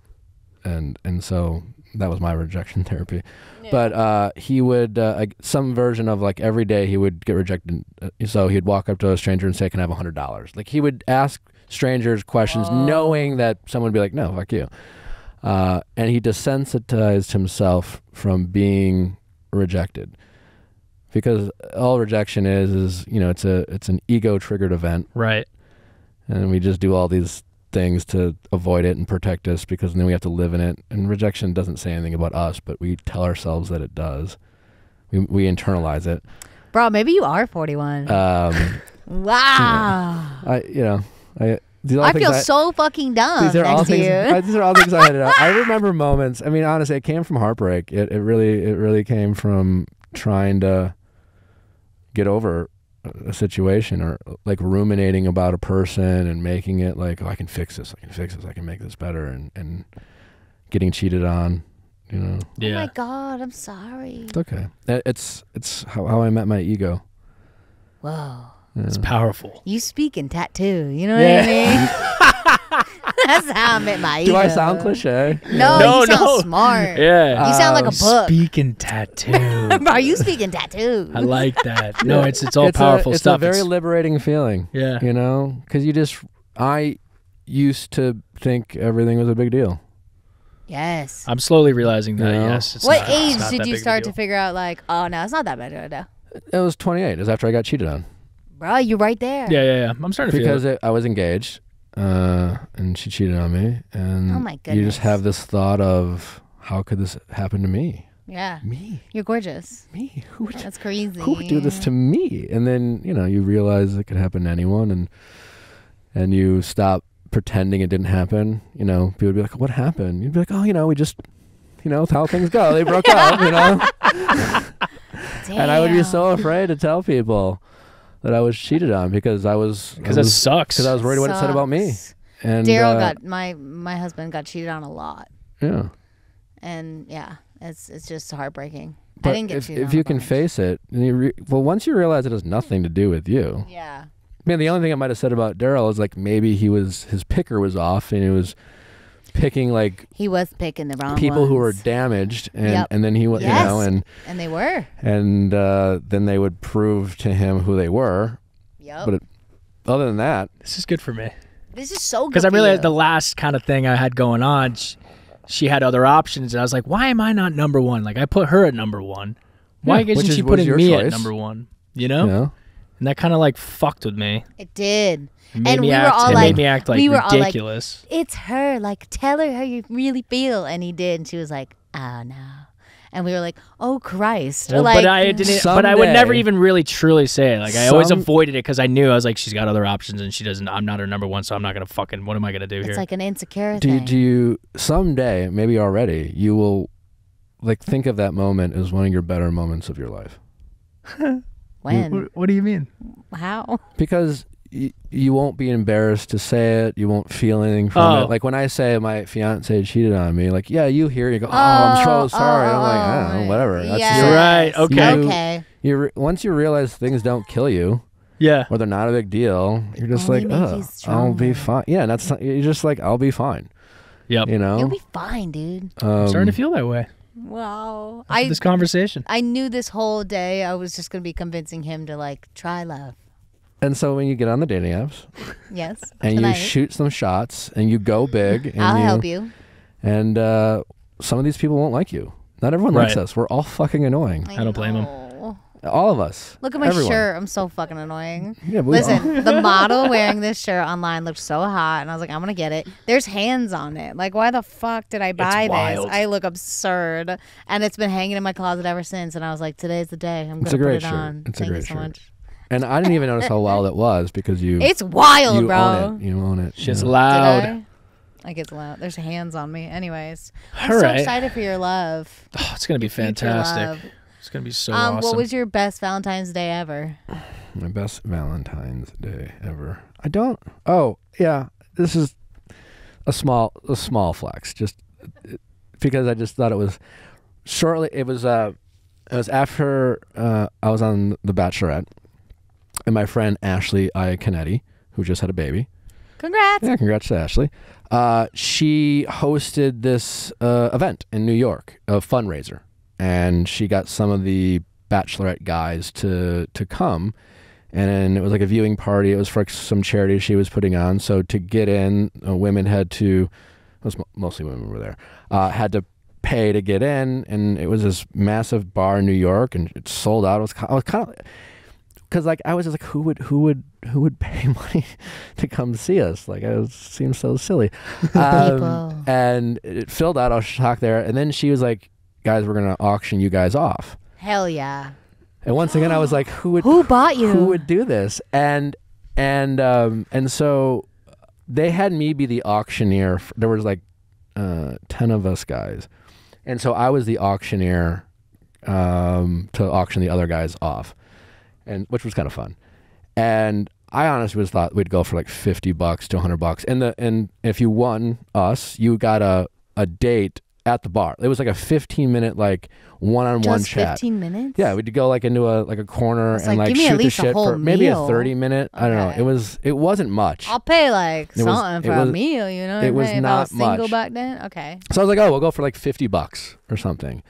And so that was my rejection therapy. Yeah. But he would, some version of like every day he would get rejected. So he'd walk up to a stranger and say, can I have $100? Like he would ask strangers questions knowing that someone would be like, no, fuck you. And he desensitized himself from being rejected, because all rejection is, you know, it's an ego triggered event. Right. And we just do all these things to avoid it and protect us, because then we have to live in it. And rejection doesn't say anything about us, but we tell ourselves that it does. We internalize it. Bro, maybe you are 41. Wow. I feel so fucking dumb. These are all things I had. I remember moments. I mean, honestly, it came from heartbreak. It really came from trying to get over a situation, or like ruminating about a person and making it like, oh, I can fix this. I can make this better, and getting cheated on. You know. Yeah. Oh my God, I'm sorry. It's okay. It's how I met my ego. Whoa. Yeah. It's powerful. You speak in tattoo. You know what I mean? That's how I met my ego. Do I sound cliche? No, you sound smart. Yeah. You sound like a book. Speaking tattoo. Bro, you speaking tattoo. I like that. No, it's all powerful stuff. It's a very liberating feeling. Yeah. You know, because I used to think everything was a big deal. Yes. I'm slowly realizing that, yes. What age did you start to figure out, like, oh, no, it's not that bad of a deal? It was 28. It was after I got cheated on. Bro, you're right there. Yeah. I'm starting to feel it. Because I was engaged, and she cheated on me. And oh my goodness. You just have this thought of, how could this happen to me? Yeah. Me. You're gorgeous. Me. That's crazy. Who would do this to me? And then, you know, you realize it could happen to anyone, and you stop pretending it didn't happen. You know, people would be like, what happened? You'd be like, oh, you know, we just, you know, it's how things go. They broke up, you know? Damn. And I would be so afraid to tell people that I was cheated on, because it sucks. Because I was worried what it said about me. And Daryl got my husband got cheated on a lot. Yeah. And yeah, it's just heartbreaking. But I didn't get cheated on. If you can face it, and once you realize it has nothing to do with you. Yeah. I mean, the only thing I might have said about Daryl is like maybe his picker was off, and he was picking he was picking the wrong people ones. Who were damaged, and then he went, you know, and they were, and then they would prove to him who they were. Yep. But other than that, this is good for me. This is so good because I realized the last kind of thing I had going on, she had other options, and I was like, why am I not number one? Like I put her at number one. Why isn't she putting me at number one? You know? Yeah. And that kind of like fucked with me. It did. It made me act like ridiculous. Like, it's her. Like, tell her how you really feel. And he did. And she was like, oh, no. And we were like, oh, Christ. Well, like, but I didn't. But I would never even really truly say it. Like, I always avoided it because I knew, I was like, she's got other options and she doesn't. I'm not her number one, so I'm not going to fucking, what am I going to do here? It's like an insecure thing. Do you, someday, maybe already, you will, like, think of that moment as one of your better moments of your life? When? What do you mean? How? Because you won't be embarrassed to say it. You won't feel anything from it. Like when I say my fiance cheated on me, like, yeah, you hear, you go, oh, I'm so sorry. I'm like, I don't know, whatever. Yes. You're right. Okay. Once you realize things don't kill you, or they're not a big deal, you're just like, oh, I'll be fine. Yeah, and that's you're just like, I'll be fine. Yep. You know, you'll be fine, dude. I'm starting to feel that way. Wow. This conversation. I knew this whole day I was just going to be convincing him to like try love. And so when you get on the dating apps, yes, and you shoot some shots and you go big, and I'll help you. And some of these people won't like you. Not everyone likes us. We're all fucking annoying. I don't blame them. All of us. Look at my shirt. I'm so fucking annoying. Yeah, listen, the model wearing this shirt online looked so hot, and I was like, I'm gonna get it. There's hands on it. Like, why the fuck did I buy this? I look absurd, and it's been hanging in my closet ever since. And I was like, today's the day. I'm gonna put it on. It's Thank a great you so shirt. much. And I didn't even notice how wild it was because you. It's wild, bro. Own it. You own it. Shit's loud. I get loud. There's hands on me. Anyways, I'm so excited for your love. Oh, it's gonna be fantastic. It's gonna be so awesome. What was your best Valentine's Day ever? My best Valentine's Day ever. I don't. Oh yeah, this is a small flex. Just because I just thought it was shortly. It was after I was on The Bachelorette, and my friend Ashley Iaconetti, who just had a baby. Congrats! Yeah, congrats to Ashley. She hosted this event in New York, a fundraiser, and she got some of the Bachelorette guys to come, and it was like a viewing party. It was for some charity she was putting on. So to get in, women had to, mostly women were there, had to pay to get in, and it was this massive bar in New York, and it sold out. I was kind of, because like I was just like, who would pay money to come see us? Like it seems so silly. And it filled out. I was shocked there, and then she was like, guys, we're gonna auction you guys off. Hell yeah. And once again, I was like, who bought you? Who would do this? And so they had me be the auctioneer. There was like 10 of us guys, and so I was the auctioneer to auction the other guys off, and which was kind of fun. And I honestly thought we'd go for like $50 to $100, and if you won us, you got a date at the bar. It was like a 15-minute like one-on-one chat. 15 minutes? Yeah, we'd go like into a corner and like shoot the shit for maybe a 30-minute. Okay. I don't know. It wasn't much. I'll pay like something for a meal, you know. It was not much. Single back then. Okay. So I was like, oh, we'll go for like $50 or something.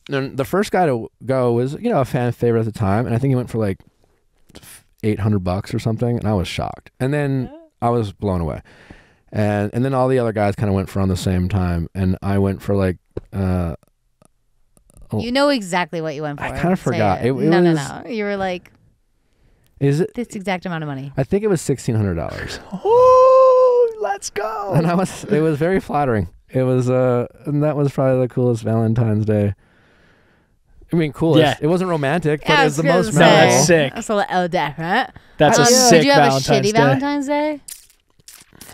And the first guy to go was, you know, a fan favorite at the time, and I think he went for like $800 or something, and I was shocked. And then I was blown away. And then all the other guys kind of went for around the same time, and I went for like you know exactly what you went for. I kind of forgot. No. You were like, is it this exact amount of money? I think it was $1,600. Oh, let's go. And it was very flattering. It was and that was probably the coolest Valentine's Day. I mean, coolest. Yeah. It wasn't romantic, but it was the most memorable. No, that's sick. That's a little different. That's a sick Valentine's Day. Did you have a shitty Valentine's Day?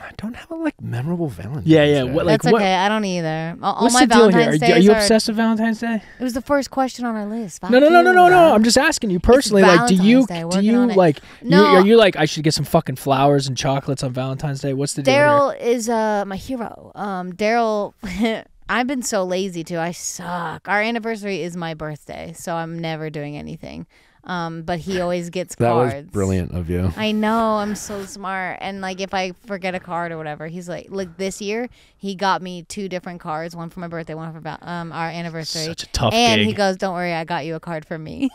I don't have a like memorable Valentine's Day. That's okay. I don't either. All what's my the deal Valentine's here? Are you obsessed with Valentine's Day? It was the first question on our list. No. I'm just asking you personally. Like, do you like? No. Are you like, I should get some fucking flowers and chocolates on Valentine's Day? What's the deal? Daryl is my hero. Daryl. I've been so lazy too. I suck. Our anniversary is my birthday, so I'm never doing anything. But he always gets cards. That was brilliant of you. I know. I'm so smart. And like if I forget a card or whatever, he's like this year he got me 2 different cards, one for my birthday, one for our anniversary. Such a tough And gig. he goes, "Don't worry, I got you a card for me."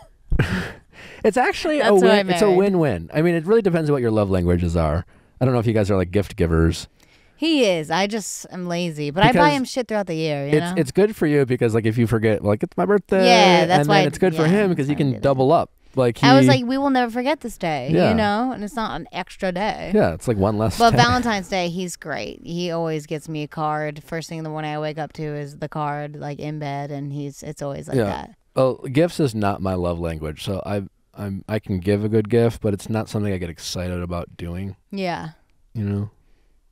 It's actually a win. It's a win-win. I mean, it really depends on what your love languages are. I don't know if you guys are like gift givers. He is. I just am lazy, but I buy him shit throughout the year. You know? It's good for you because like if you forget, like it's my birthday. Yeah, that's why. It's good for him because you can double up. Like I was like, we will never forget this day, you know, and it's not an extra day. Yeah, it's like one less. But Valentine's Day, he's great. He always gets me a card. First thing in the morning I wake up to is the card, like in bed, and it's always like that. Oh, gifts is not my love language, so I can give a good gift, but it's not something I get excited about doing. Yeah. You know.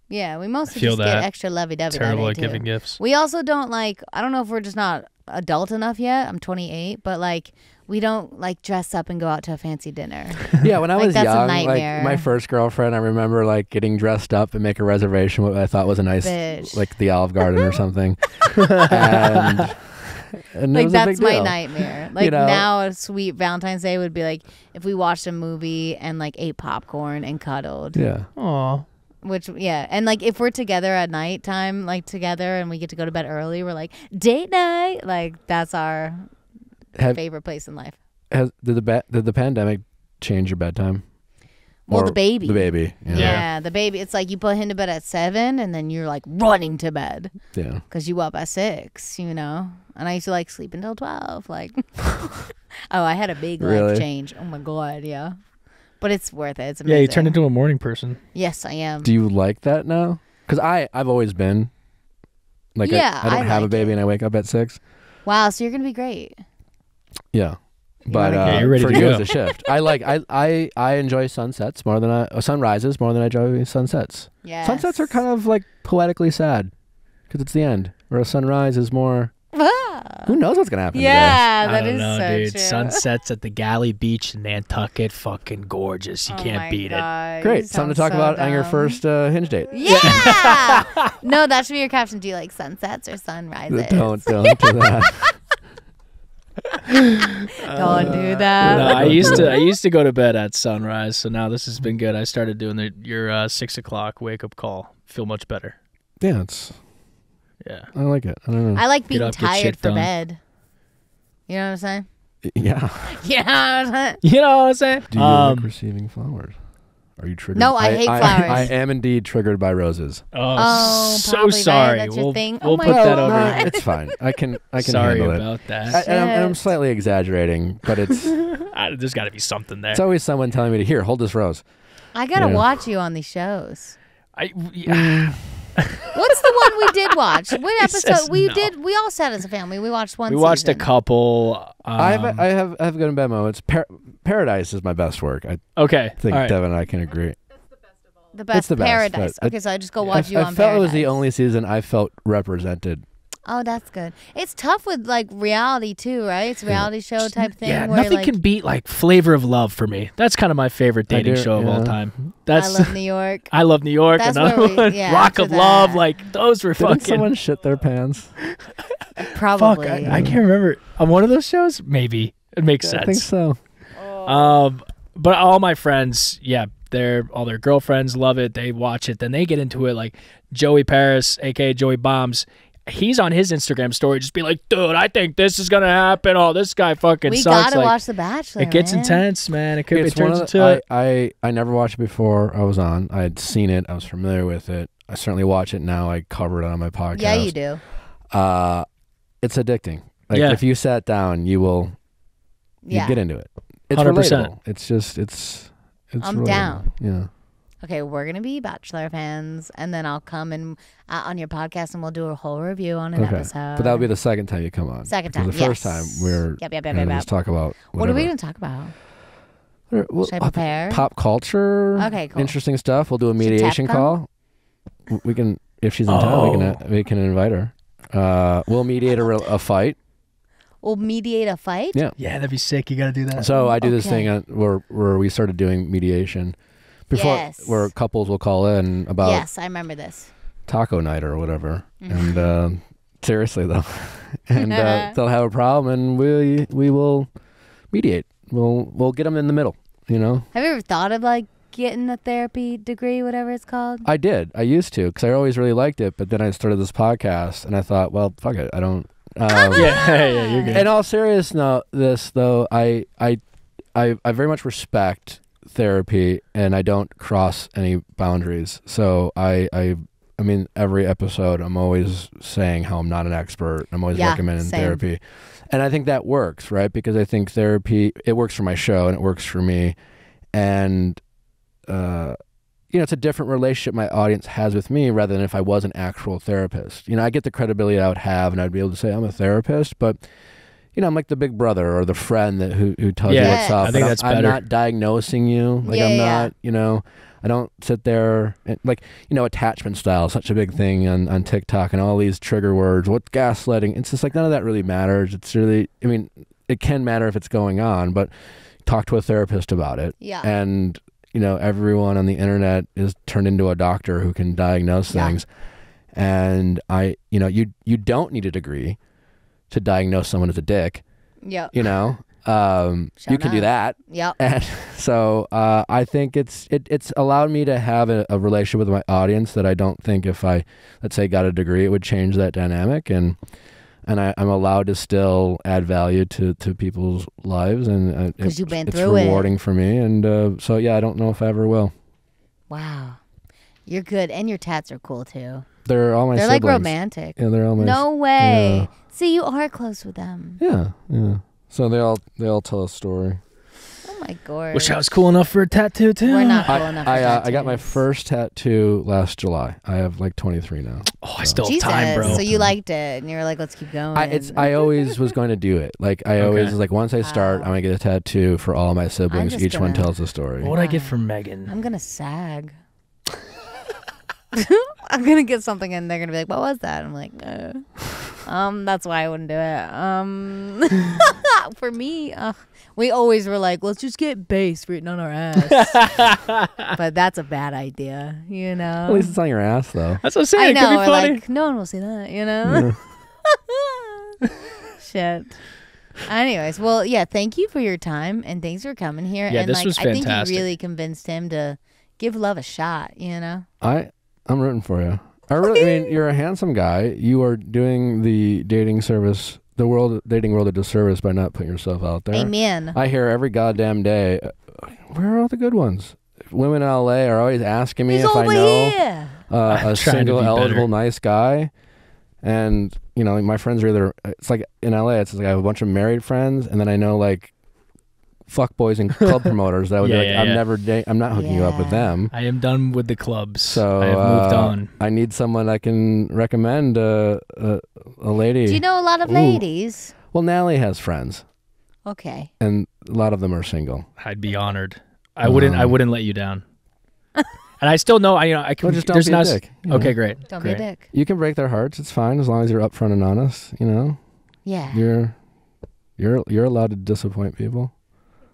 Yeah, we mostly just get extra lovey-dovey. Terrible at giving gifts. We also don't like. I don't know if we're just not adult enough yet. I'm 28, but like. We don't like dress up and go out to a fancy dinner. Yeah, when I was that's young, a nightmare. like my first girlfriend, I remember like getting dressed up and make a reservation what I thought was a nice, like the Olive Garden or something. and like that's my nightmare. Like now, a sweet Valentine's Day would be like if we watched a movie and like ate popcorn and cuddled. Yeah. Aw. Which and like if we're together at nighttime, like together, and we get to go to bed early, we're like date night. Like that's our favorite place in life. Did the pandemic change your bedtime? Well, the baby. The baby. Yeah, the baby. It's like you put him to bed at 7, and then you're like running to bed. Yeah. Because you up at 6, you know. And I used to like sleep until 12. Like, oh, I had a big life change. Oh my god, yeah. But it's worth it. It's amazing. Yeah, you turned into a morning person. Yes, I am. Do you like that now? Because I've always been. Like, I don't have a baby and I wake up at 6. Wow, so you're gonna be great. Yeah. But you're ready for to you, go. it's a shift. I enjoy sunrises more than I enjoy sunsets. Yes. Sunsets are kind of like poetically sad because it's the end, where a sunrise is more. Who knows what's gonna happen? Yeah, I that don't is know, so dude. true. Sunsets at the Galley Beach in Nantucket, fucking gorgeous. You can't beat it. Great, something to talk about on your first hinge date. Yeah. No, that should be your caption. Do you like sunsets or sunrises? Don't do that. Don't do that. No, I used to go to bed at sunrise, so now this has been good. I started doing your 6 o'clock wake up call. Feel much better. Yeah, I like it. I don't know. I like being up, get tired shit for done. bed. You know what I'm saying? Yeah. Yeah. You know what I'm saying? Do you like receiving flowers? Are you triggered? No, I hate flowers. I am indeed triggered by roses. Oh, so probably, sorry. right? That's your thing? We'll Oh my put that God. over. No, it's fine. I can Sorry handle it. about that. And I'm slightly exaggerating, but it's There's got to be something there. it's always someone telling me to here, hold this rose. I gotta Yeah. watch you on these shows. Mm. What's the one we did watch? What He says episode we no. did? We all sat as a family. We watched one. We watched a season. couple. I have good and bad moments. Paradise is my best work. I Okay. think all right. Devin and I can agree. The best. It's the best, Paradise. but Okay, so I just go watch you I on felt Paradise. it was the only season I felt represented. Oh, that's good. It's tough with like reality too, right? It's a reality show type thing. Yeah, where, nothing like, can beat like Flavor of Love for me. That's kind of my favorite dating do, show of all yeah. time. I That's love New York. I Love New York. That's Another where we- one. yeah, Rock after of Love. that. Like those were Didn't fucking. someone shit their pants? Fuck, Probably. I can't remember. On one of those shows, maybe it makes sense. I think so. But all my friends, all their girlfriends love it. They watch it. Then they get into it. Like Joey Paris, aka Joey Bombs. He's on his Instagram story, just be like, "Dude, I think this is gonna happen. Oh, this guy fucking We sucks." gotta Like, watch The Bachelor. it gets man. intense, man. It It's one turns of the- into it. I never watched it before I was on. I had seen it. I was familiar with it. I certainly watch it now. I cover it on my podcast. Yeah, you do. It's addicting. Like Yeah. if you sat down, you Yeah. get into it. It's 100%. relatable. It's just it's I'm relatable. down. Yeah. Okay, we're gonna be Bachelor fans, and then I'll come and on your podcast, and we'll do a whole review on an episode. But that'll be the second time you come on. Second Because time, The first yes. time we're Yep. gonna just talk about What are we whatever. gonna talk about? Well, Should I prepare? Pop culture. Okay, cool. Interesting stuff. We'll do a Should mediation Tef come? call. We can, if she's in town, we can invite her. We'll mediate a fight. We'll mediate a fight. Yeah. Yeah, that'd be sick. You gotta do that. So I do this Okay. thing where we started doing mediation before, Yes. where couples will call in about Yes, I remember this. taco night or whatever. And seriously though, and they'll have a problem, and we will mediate. We'll get them in the middle. You know. Have you ever thought of like getting a therapy degree, whatever it's called? I did. I used to, because I always really liked it. But then I started this podcast, and I thought, well, fuck it. I don't. yeah, you're good. In all seriousness, though, I very much respect therapy, and I don't cross any boundaries. So I mean, every episode, I'm always saying how I'm not an expert. I'm always recommending same. therapy, and I think that works, right? Because I think therapy, it works for my show, and it works for me, and it's a different relationship my audience has with me rather than if I was an actual therapist. I get the credibility I would have, and I'd be able to say I'm a therapist, but I'm like the big brother or the friend who tells you what's up. I think that's better. I'm not diagnosing you. Like I'm not, I don't sit there and attachment style is such a big thing on TikTok and all these trigger words. What gaslighting? It's just like none of that really matters. It's really, it can matter if it's going on, but talk to a therapist about it. Yeah. And everyone on the internet is turned into a doctor who can diagnose things. And you don't need a degree to diagnose someone as a dick. Yep. You can do that. Yep. And so I think it's allowed me to have a relationship with my audience that I don't think if I, let's say, got a degree, it would change that dynamic. And I'm allowed to still add value to people's lives, and because you've been it's through it. rewarding for me. And so I don't know if I ever will. Wow, you're good, and your tats are cool too. They're all my They're siblings. like romantic. Yeah, they're all my. No way. Yeah. See, you are close with them. Yeah. So they all tell a story. Oh my god. Wish I was cool enough for a tattoo too. We're not cool enough for tattoos. I got my first tattoo last July. I have like 23 now. Oh, I still have time, bro. So you liked it, and you were like, let's keep going. I always was going to do it. Like I always was like, once I start, I'm gonna get a tattoo for all my siblings. Each one tells a story. What would I get for Meghan? I'm gonna sag. I'm gonna get something, and they're gonna be like, "What was that?" I'm like, that's why I wouldn't do it. For me, we always were like, let's just get base written on our ass. But that's a bad idea, you know. At least it's on your ass, though. That's what I'm saying. I know. It could be funny. Like, no one will see that, you know. Yeah. Shit. Anyways, well, yeah. Thank you for your time, and thanks for coming here. Yeah, and this was fantastic. I think you really convinced him to give love a shot, you know. I'm rooting for you. I mean, you're a handsome guy. You are doing the dating service, dating world a disservice by not putting yourself out there. Amen. I hear every goddamn day, where are all the good ones? Women in LA are always asking me if I know a single, eligible, nice guy. And, you know, like my friends are either, it's like in LA, it's like I have a bunch of married friends, and then I know like fuckboys and club promoters that would be like, I'm not hooking you up with them. I am done with the clubs. So I have moved on. I need someone I can recommend a lady. Do you know a lot of ladies? Well, Nally has friends. Okay. And a lot of them are single. I'd be honored. I wouldn't let you down. And I still know I can just don't be a dick. Okay, great. Don't be a dick. You can break their hearts. It's fine as long as you're upfront and honest, you know? Yeah. You're allowed to disappoint people.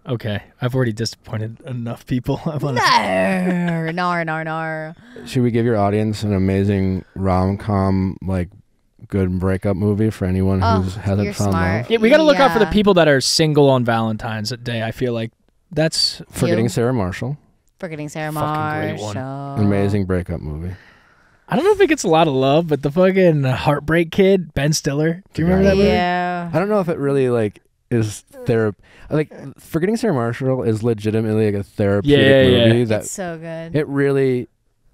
Okay, I've already disappointed enough people. Nar. Should we give your audience an amazing rom-com, like, good breakup movie for anyone who hasn't found love? Yeah, we got to look out for the people that are single on Valentine's Day. I feel like that's... Forgetting Sarah Marshall. Forgetting Sarah Marshall. Great one. Amazing breakup movie. I don't know if it gets a lot of love, but the fucking Heartbreak Kid, Ben Stiller. Do you remember that movie? Yeah. I don't know if it really, like, is therapy. Like, Forgetting Sarah Marshall is legitimately like a therapeutic movie. That it's so good. It really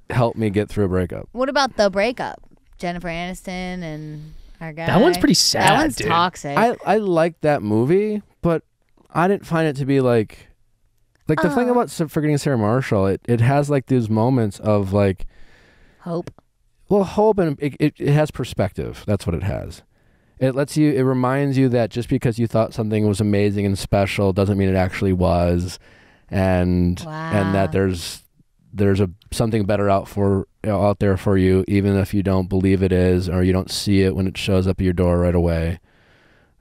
helped me get through a breakup. What about The Breakup? Jennifer Aniston and our guy. That one's pretty sad. That one's dude. toxic. I liked that movie, but I didn't find it to be like the thing about Forgetting Sarah Marshall. It has like these moments of like hope. Well, hope, and it has perspective. That's what it has. It reminds you that just because you thought something was amazing and special doesn't mean it actually was, and that there's something better out there for you, even if you don't believe it is, or you don't see it when it shows up at your door right away.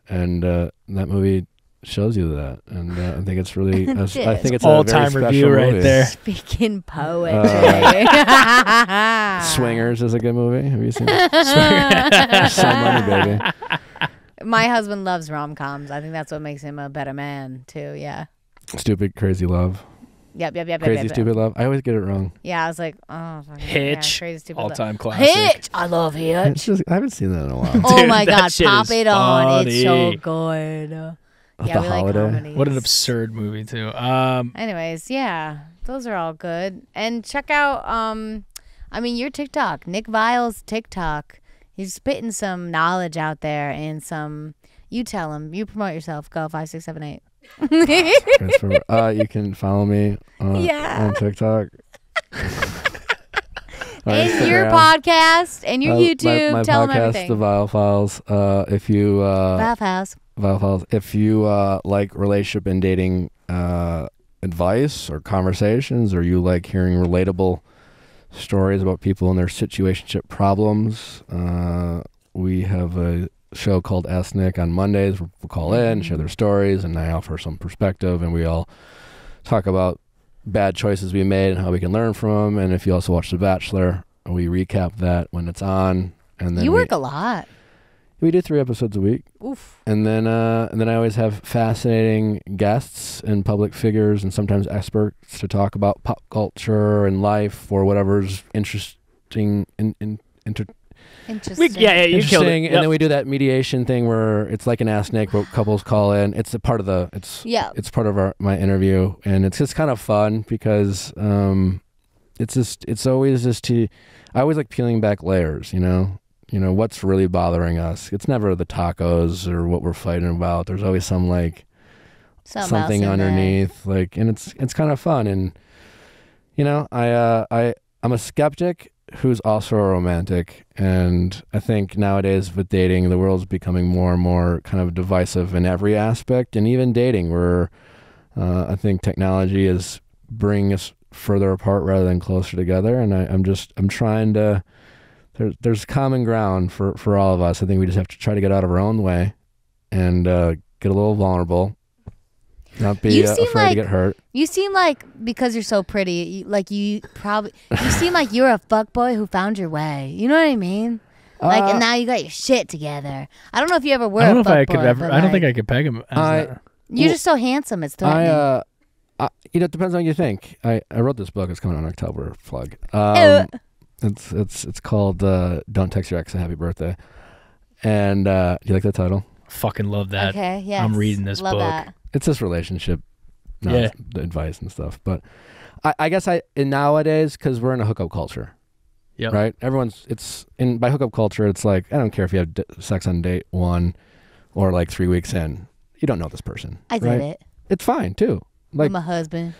And that movie shows you that, and I think it's really I think it's all-time review right movie. there. Speaking poetry. Swingers is a good movie. Have you seen it? So money, baby. My husband loves rom-coms. I think that's what makes him a better man too. Yeah. Stupid Crazy Love. Yep. Crazy Stupid Love. I always get it wrong. Yeah, I was like, Hitch. Crazy Stupid all-time Love. classic. Hitch. I love Hitch. I haven't seen that in a while. Oh Dude, my God, pop it on. Funny. It's so good. Yeah, we like comedies. What an absurd movie too. Anyways, yeah, those are all good. And check out, your TikTok, Nick Viall's TikTok. He's spitting some knowledge out there and some. You tell him. You promote yourself. Go 5, 6, 7, 8. You can follow me on TikTok. And your podcast and your YouTube. My tell podcast, them everything. The Viall Files. If you Viall Files. If you like relationship and dating advice or conversations, or you like hearing relatable stories about people and their situationship problems, we have a show called Ask Nick on Mondays where people call in, share their stories, and I offer some perspective, and we all talk about bad choices we made and how we can learn from them. And if you also watch The Bachelor, we recap that when it's on. And then you work a lot. We do 3 episodes a week. Oof. And then I always have fascinating guests and public figures and sometimes experts to talk about pop culture and life or whatever's interesting. Interesting. You killed it. And then we do that mediation thing where it's like an Ask Nick, where couples call in. It's a part of it's part of my interview, and it's just kind of fun because it's always just I always like peeling back layers, you know what's really bothering us. It's never the tacos or what we're fighting about. There's always some like something underneath, like, and it's kind of fun. And you know, I'm a skeptic who's also a romantic, and I think nowadays with dating, the world's becoming more and more kind of divisive in every aspect, and even dating, where I think technology is bringing us further apart rather than closer together. And I'm trying to. There's common ground for all of us. I think we just have to try to get out of our own way and get a little vulnerable. Not be afraid to get hurt. You seem like, because you're so pretty, you seem like you're a fuckboy who found your way. You know what I mean? Like, and now you got your shit together. I don't know if you ever were a fuckboy. I don't think I could peg him. You're just so handsome. It's threatening. It depends on what you think. I wrote this book. It's coming out in October. Plug. It's called "Don't Text Your Ex a Happy Birthday." And do you like that title? Fucking love that. Okay, yes. I'm reading this book. That. It's this relationship, advice and stuff. But I guess nowadays, because we're in a hookup culture, right? By hookup culture, it's like, I don't care if you have sex on date 1 or like 3 weeks in. You don't know this person. I did it. It's fine too. Like with my husband.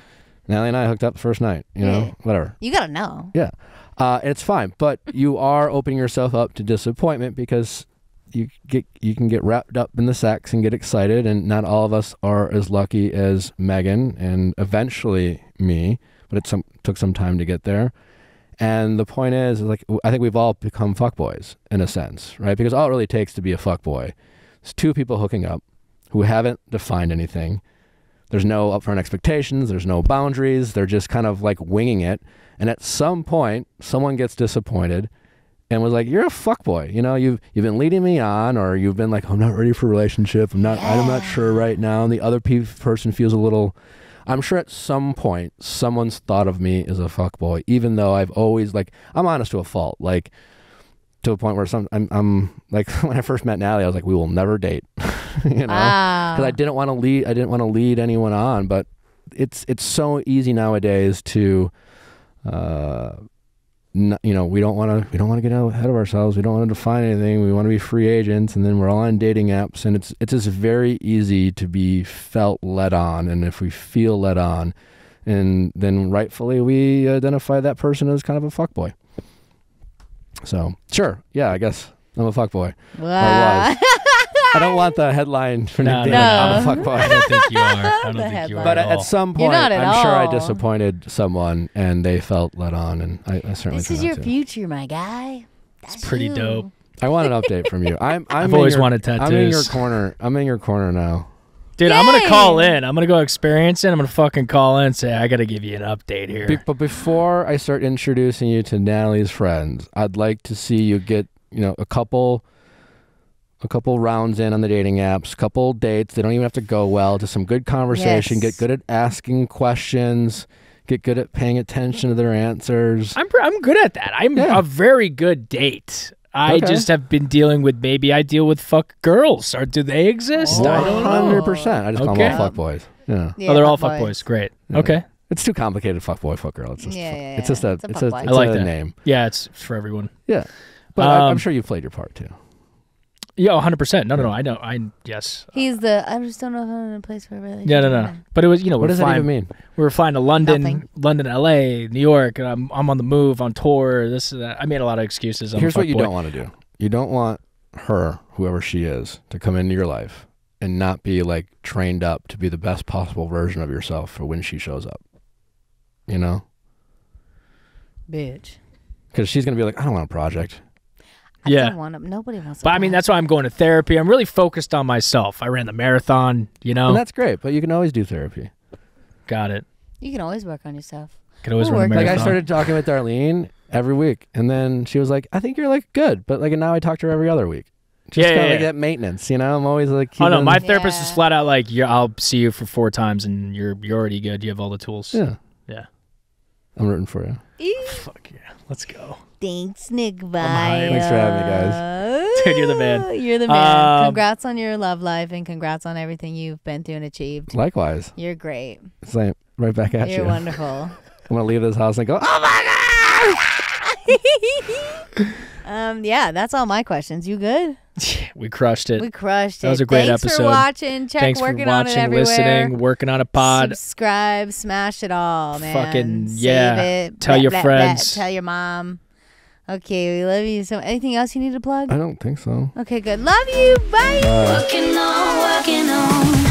Natalie and I hooked up the first night. You know, whatever. You gotta know. Yeah, it's fine. But you are opening yourself up to disappointment because you can get wrapped up in the sex and get excited, and not all of us are as lucky as Meghan and eventually me, but it took some time to get there. And the point is, like, I think we've all become fuckboys in a sense, right? Because all it really takes to be a fuckboy is 2 people hooking up who haven't defined anything. There's no upfront expectations, there's no boundaries, they're just kind of like winging it. And at some point, someone gets disappointed and was like, "You're a fuckboy. You know, you've been leading me on," or you've been like, "I'm not ready for a relationship. I'm not sure right now." And the other person feels a little. I'm sure at some point someone's thought of me as a fuckboy, even though I've always I'm honest to a fault, like to a point where I'm like, when I first met Natalie, I was like, "We will never date," you know, because I didn't want to lead anyone on. But it's so easy nowadays to. You know, we don't want to get ahead of ourselves. We don't want to define anything. We want to be free agents, and then we're all on dating apps, and it's just very easy to be felt led on. And if we feel led on, and then rightfully we identify that person as kind of a fuckboy. So sure, yeah, I guess I'm a fuckboy. Wow. I was. I don't want the headline for Nick Viall. I'm a fuckboy. I don't think you are. I don't think you are. But at some point, I'm sure I disappointed someone, and they felt let on, and I certainly. This is your future, my guy. It's pretty dope. I want an update from you. I've always wanted tattoos. I'm in your corner. I'm in your corner now. Dude, I'm gonna call in. I'm gonna go experience it. I'm gonna fucking call in and say, I gotta give you an update here. But before I start introducing you to Natalie's friends, I'd like to see you get, a couple rounds in on the dating apps, couple dates. They don't even have to go well. Just some good conversation. Yes. Get good at asking questions. Get good at paying attention to their answers. I'm good at that. I'm a very good date. I just have been dealing with, maybe I deal with fuck girls. Or do they exist? I don't know. 100%. I just call them all fuck boys. Yeah. They're all fuck boys. Great. Yeah. Okay. It's too complicated. Fuck boy, fuck girl. It's just it's a I like that name. Yeah, it's for everyone. Yeah. But I'm sure you've played your part too. Yeah, 100%. No. I know. Yes. He's I just don't know if I'm in a place for a relationship. Yeah, no. But it was, what does that even mean? We were flying to London, Nothing. LA, New York, and I'm on the move, on tour, this and that. I made a lot of excuses. Here's what you don't want to do. You don't want her, whoever she is, to come into your life and not be trained up to be the best possible version of yourself for when she shows up. You know? Bitch. Because she's going to be like, "I don't want a project." Nobody wants. But I mean, that's why I'm going to therapy. I'm really focused on myself. I ran the marathon, And that's great, but you can always do therapy. Got it. You can always work on yourself. Could always run a marathon. I started talking with Darlene every week, and then she was like, "I think you're good," but now I talk to her every other week. Just kind of that maintenance, I'm always oh no, my therapist is flat out I'll see you for 4 times, and you're already good. You have all the tools. Yeah. I'm rooting for you. Fuck yeah, let's go. Thanks, Nick Viall. Thanks for having me, guys. Dude, you're the man. You're the man. Congrats on your love life, and congrats on everything you've been through and achieved. Likewise. You're great. It's right back at you. You're wonderful. I'm going to leave this house and go, "Oh my God!" Yeah, that's all my questions. You good? We crushed it. We crushed it. That was a great episode. Thanks for watching. Check Thanks Working for watching, On It everywhere. listening, Working on a pod. Subscribe, smash it all, man. Fucking Save it. Tell your friends. Tell your mom. Okay, we love you. So, anything else you need to plug? I don't think so. Okay, good. Love you. Bye. Bye. Working on.